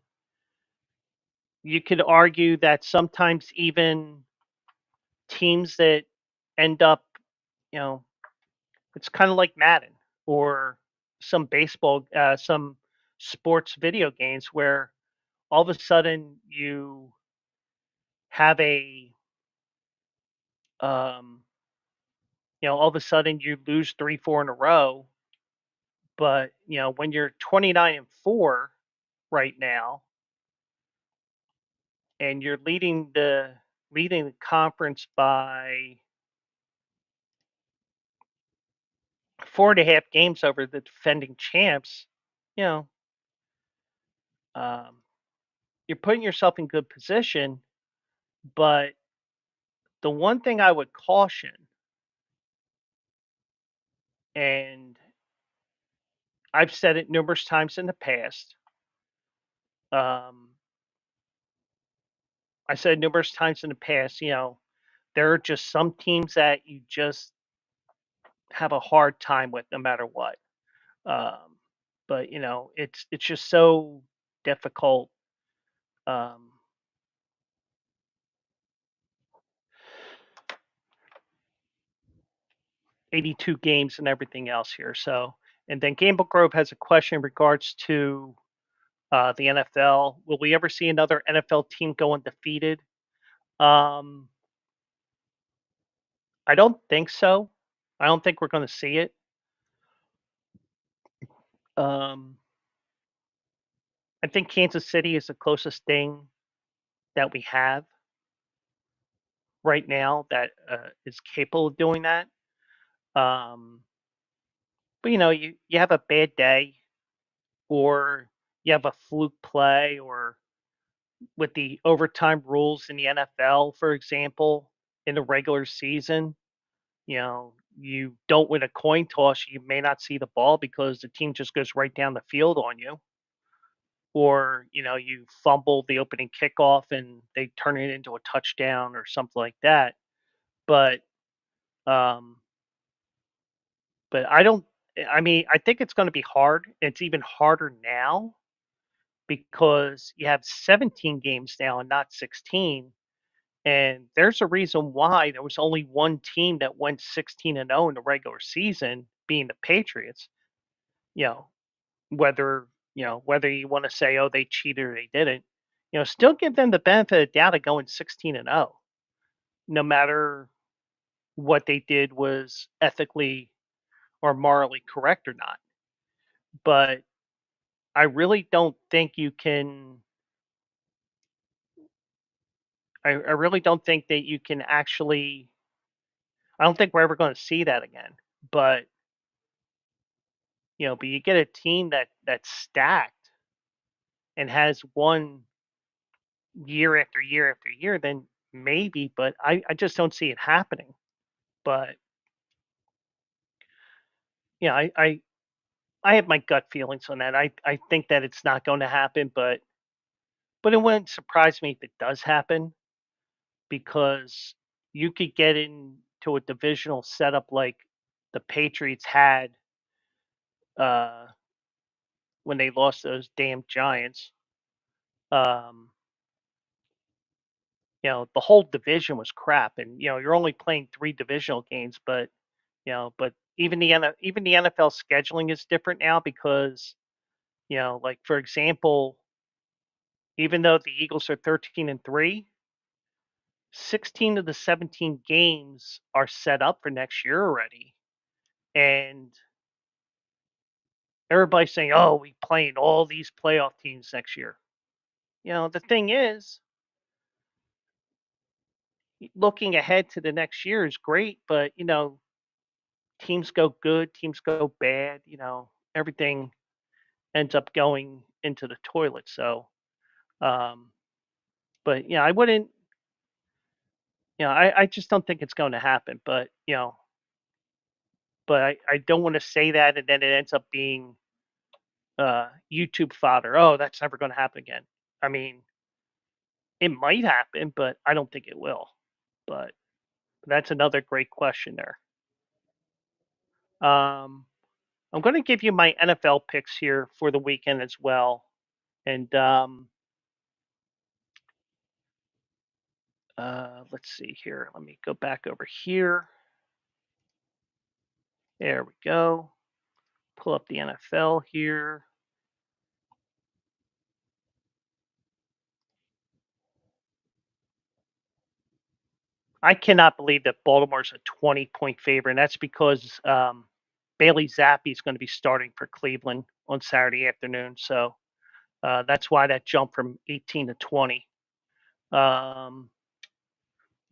you could argue that sometimes even teams that end up, you know, it's kind of like Madden or some sports video games where all of a sudden you have um, all of a sudden you lose 3, 4 in a row. But when you're 29-4 right now, and you're leading the conference by 4.5 games over the defending champs, you know, um, you're putting yourself in good position. But the one thing I would caution, and I've said it numerous times in the past, um, I said numerous times in the past, there are just some teams that you just have a hard time with no matter what. Um, but it's just so difficult. Um, 82 games and everything else here. So, and then Gamble Grove has a question in regards to the NFL. Will we ever see another NFL team go undefeated? Um, I don't think so. I don't think we're going to see it. Um, I think Kansas City is the closest thing that we have right now that is capable of doing that. Um, but you have a bad day, or you have a fluke play, or with the overtime rules in the NFL, for example, in the regular season, you don't win a coin toss, you may not see the ball because the team just goes right down the field on you. Or, you fumble the opening kickoff and they turn it into a touchdown or something like that. But um but I mean, I think it's going to be hard. It's even harder now because you have 17 games now and not 16. And there's a reason why there was only one team that went 16-0 in the regular season, being the Patriots. You know, whether you want to say, oh, they cheated or they didn't, still give them the benefit of the doubt of going 16-0, no matter what they did was ethically or morally correct or not. But I really don't think you can. I really don't think that you can actually. I don't think we're ever going to see that again. But but you get a team that's stacked and has won year after year after year, then maybe. But I just don't see it happening. But I have my gut feelings on that. I think that it's not going to happen, but it wouldn't surprise me if it does happen, because you could get into a divisional setup like the Patriots had uh, when they lost those damn Giants. Um, the whole division was crap, and you're only playing three divisional games, but even the NFL scheduling is different now because like for example, even though the Eagles are 13-3, 16 of the 17 games are set up for next year already, and everybody's saying, "Oh, we playing all these playoff teams next year." The thing is, looking ahead to the next year is great, but teams go good, teams go bad. Everything ends up going into the toilet. So, um, but I wouldn't. I just don't think it's going to happen. But I don't want to say that, and then it ends up being YouTube fodder. Oh, that's never going to happen again. I mean, it might happen, but I don't think it will. But that's another great question there. Um, I'm going to give you my NFL picks here for the weekend as well. And let's see here. Let me go back over here. There we go. Pull up the NFL here. I cannot believe that Baltimore's a 20-point favorite, and that's because Bailey Zappi is going to be starting for Cleveland on Saturday afternoon. So that's why that jump from 18 to 20. Um,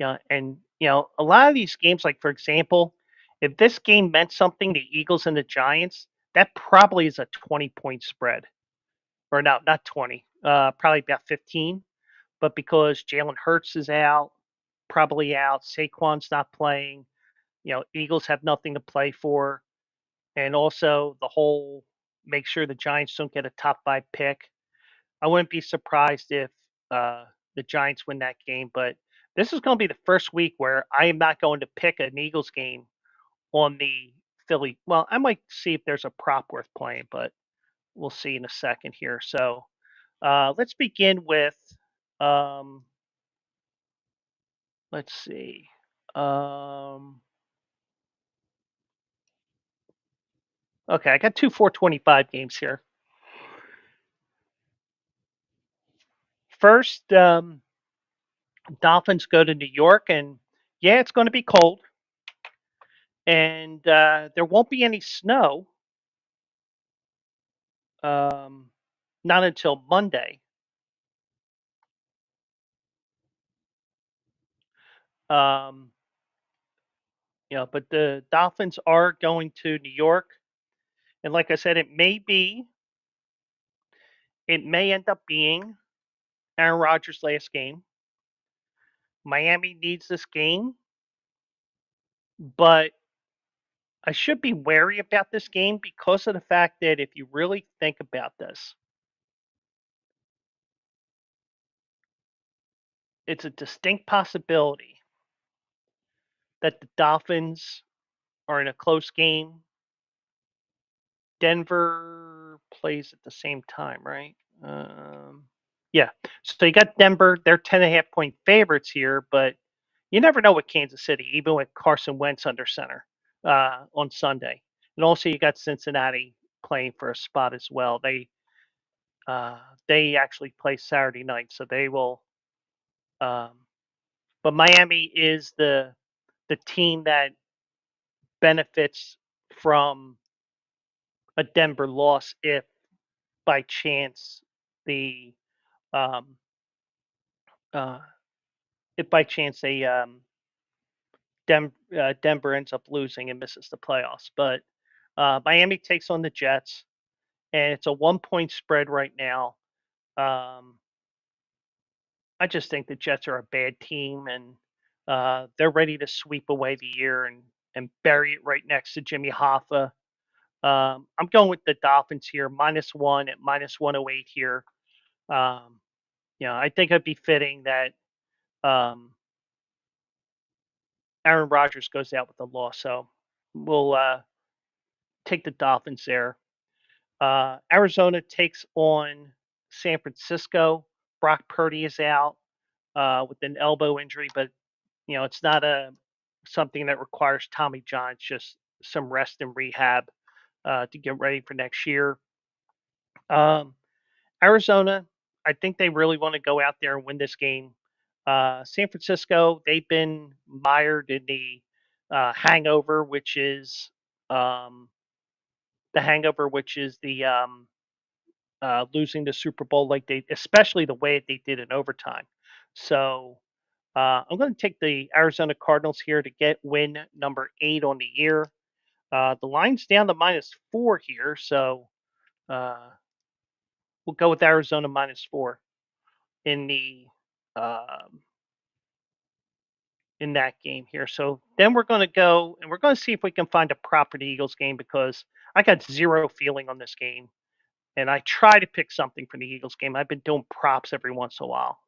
and a lot of these games, like for example, if this game meant something, the Eagles and the Giants, that probably is a 20-point spread, or no, not 20, probably about 15. But because Jalen Hurts is out, probably out, Saquon's not playing, Eagles have nothing to play for, and also the whole make sure the Giants don't get a top five pick. I wouldn't be surprised if uh, the Giants win that game, but this is going to be the first week where I am not going to pick an Eagles game on the Philly. Well, I might see if there's a prop worth playing, but we'll see in a second here. So let's begin with um, let's see. Um, okay, I got two 425 games here. First, Dolphins go to New York, and yeah, it's going to be cold, and there won't be any snow, um, not until Monday. Um, but the Dolphins are going to New York, and like I said, it may end up being Aaron Rodgers' last game. Miami needs this game, but I should be wary about this game because of the fact that if you really think about this, it's a distinct possibility that the Dolphins are in a close game. Denver plays at the same time, right? Yeah. So you got Denver. They're 10.5 point favorites here, but you never know with Kansas City, even with Carson Wentz under center on Sunday. And also you got Cincinnati playing for a spot as well. Uh, they actually play Saturday night, so they will. Um, but Miami is the team that benefits from a Denver loss if by chance the um, uh, if by chance Denver ends up losing and misses the playoffs. But Miami takes on the Jets, and it's a 1 point spread right now. Um, I just think the Jets are a bad team, and they're ready to sweep away the year and bury it right next to Jimmy Hoffa. I'm going with the Dolphins here, -1 at -108 here. Um, I think it'd be fitting that um, Aaron Rodgers goes out with a loss. So we'll take the Dolphins there. Arizona takes on San Francisco. Brock Purdy is out with an elbow injury, but it's not a something that requires Tommy John. It's just some rest and rehab to get ready for next year. Um, Arizona, I think they really want to go out there and win this game. San Francisco, they've been mired in the hangover, which is um, losing the Super Bowl, like especially the way they did in overtime. So I'm going to take the Arizona Cardinals here to get win number 8 on the year. The line's down to -4 here, so uh, we'll go with Arizona -4 in the um, in that game here. So then we're going to go and we're going to see if we can find a proper Eagles game because I got zero feeling on this game. And I try to pick something for the Eagles game. I've been doing props every once in a while.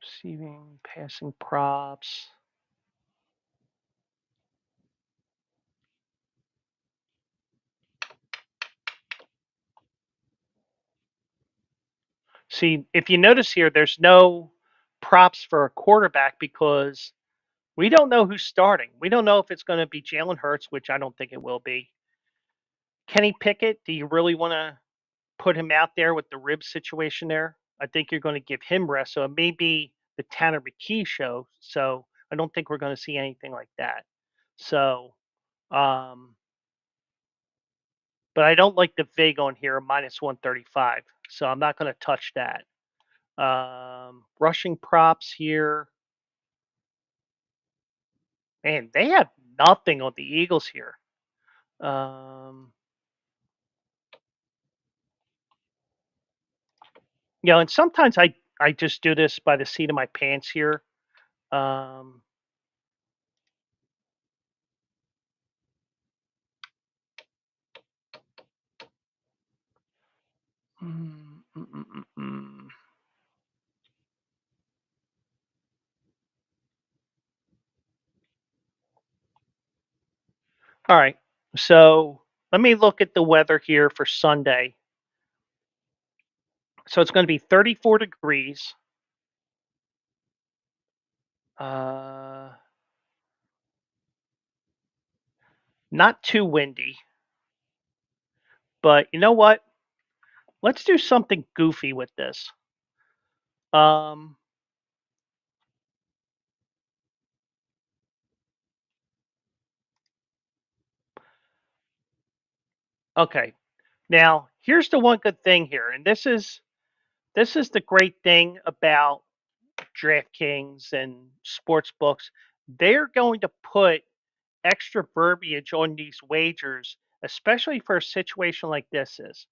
Receiving, passing props. See, if you notice here, there's no props for a quarterback because we don't know who's starting. We don't know if it's going to be Jalen Hurts, which I don't think it will be. Kenny Pickett, do you really want to put him out there with the rib situation there? I think you're going to give him rest. So it may be the Tanner McKee show. So I don't think we're going to see anything like that. So, um, but I don't like the vig on here, -135. So I'm not going to touch that. Rushing props here. Man, they have nothing on the Eagles here. Um, and sometimes I just do this by the seat of my pants here. Um, mm, mm, mm, mm, mm. All right. So let me look at the weather here for Sunday. So it's going to be 34 degrees. Uh, Not too windy, but you know what? Let's do something goofy with this. Um, okay. Now, here's the one good thing here, and this is the great thing about DraftKings and sports books. They're going to put extra verbiage on these wagers, especially for a situation like this is.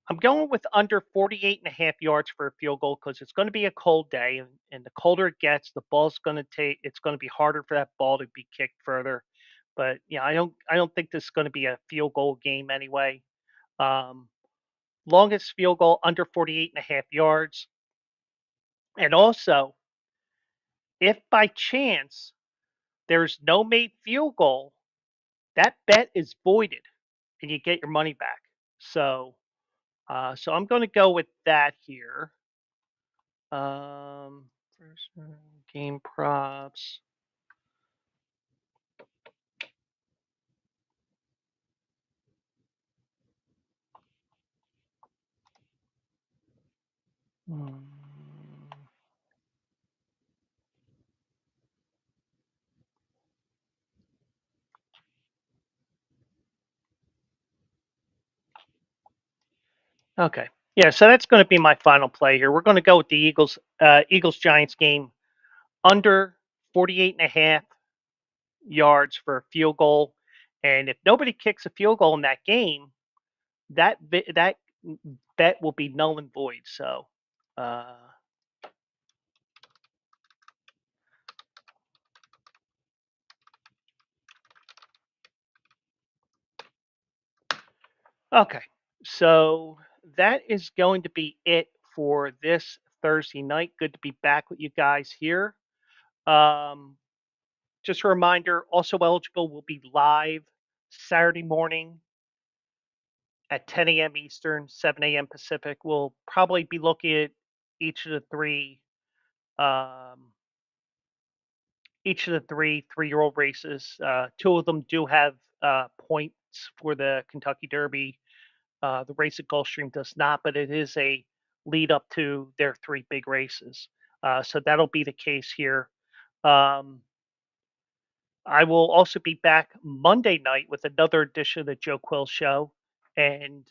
I'm going with under 48 and a half yards for a field goal because it's going to be a cold day, and the colder it gets, the ball's going to take. It's going to be harder for that ball to be kicked further. But yeah, I don't think this is going to be a field goal game anyway. Um, Longest field goal under 48 and a half yards, and also if by chance there's no made field goal, that bet is voided, and you get your money back. So I'm going to go with that here. First game props. Hmm, Okay. Yeah, so that's going to be my final play here. We're going to go with the Eagles Giants game under 48 and a half yards for a field goal. And if nobody kicks a field goal in that game, that bet will be null and void. So, uh, okay. So that is going to be it for this Thursday night. Good to be back with you guys here. Um, just a reminder, also eligible will be live Saturday morning at 10 a.m. Eastern, 7 a.m. Pacific. We'll probably be looking at each of the three, um, each of the three-year-old races. Two of them do have points for the Kentucky Derby. The race at Gulfstream does not, but it is a lead up to their three big races. So that'll be the case here. Um, I will also be back Monday night with another edition of the Joe Quill Show, and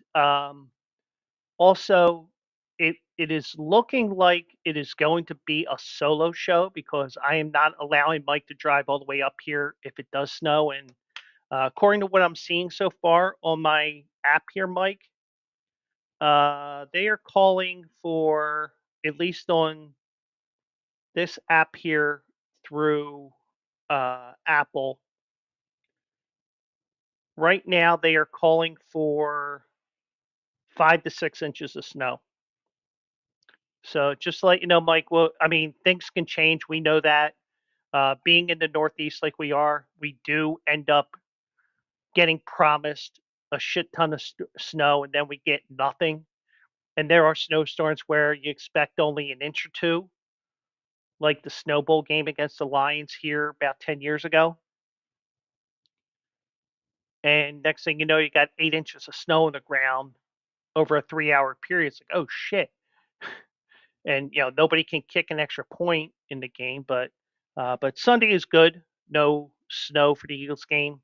also it is looking like it is going to be a solo show because I am not allowing Mike to drive all the way up here if it does snow. And according to what I'm seeing so far on my app here, Mike, they are calling for, at least on this app here through Apple. Right now, they are calling for 5 to 6 inches of snow. So just to let you know, Mike, well, I mean, things can change. We know that. Being in the Northeast like we are, we do end up getting promised a shit ton of snow, and then we get nothing. And there are snowstorms where you expect only an inch or two, like the Snow Bowl game against the Lions here about 10 years ago. And next thing you know, you got 8 inches of snow on the ground over a 3 hour period. It's like, oh shit. And nobody can kick an extra point in the game. But Sunday is good. No snow for the Eagles game,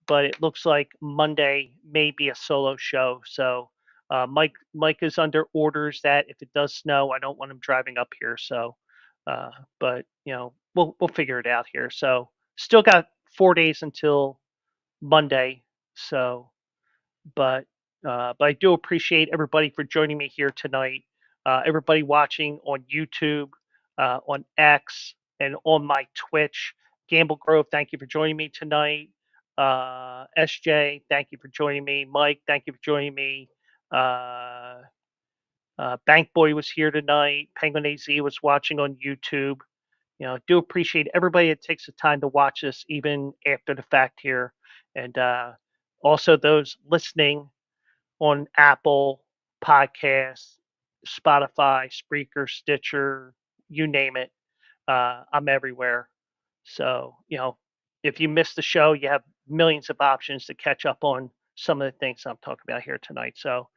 but it looks like Monday may be a solo show. So Mike is under orders that if it does snow, I don't want him driving up here. So, but we'll figure it out here. So still got 4 days until Monday. So but I do appreciate everybody for joining me here tonight. Everybody watching on YouTube, on X, and on my Twitch. Gamble Grove, thank you for joining me tonight. SJ, thank you for joining me. Mike, thank you for joining me. Uh, Bank Boy was here tonight. Penguin AZ was watching on YouTube. Do appreciate everybody that takes the time to watch this even after the fact here. And also those listening on Apple Podcasts, Spotify, Spreaker, Stitcher, you name it. I'm everywhere. So, if you missed the show, you have millions of options to catch up on some of the things I'm talking about here tonight. So,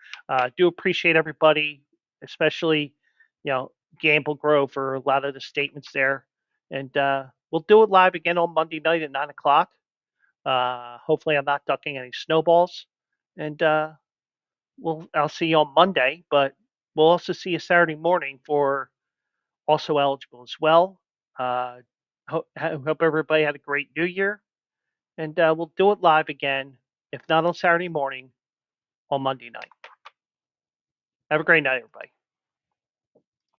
do appreciate everybody, especially, you know, Gamble Grove for a lot of the statements there. And we'll do it live again on Monday night at 9 o'clock. Hopefully, I'm not ducking any snowballs. And I'll see you on Monday, but we'll also see you Saturday morning for also eligible as well. Hope everybody had a great New Year, and we'll do it live again, if not on Saturday morning, on Monday night. Have a great night, everybody.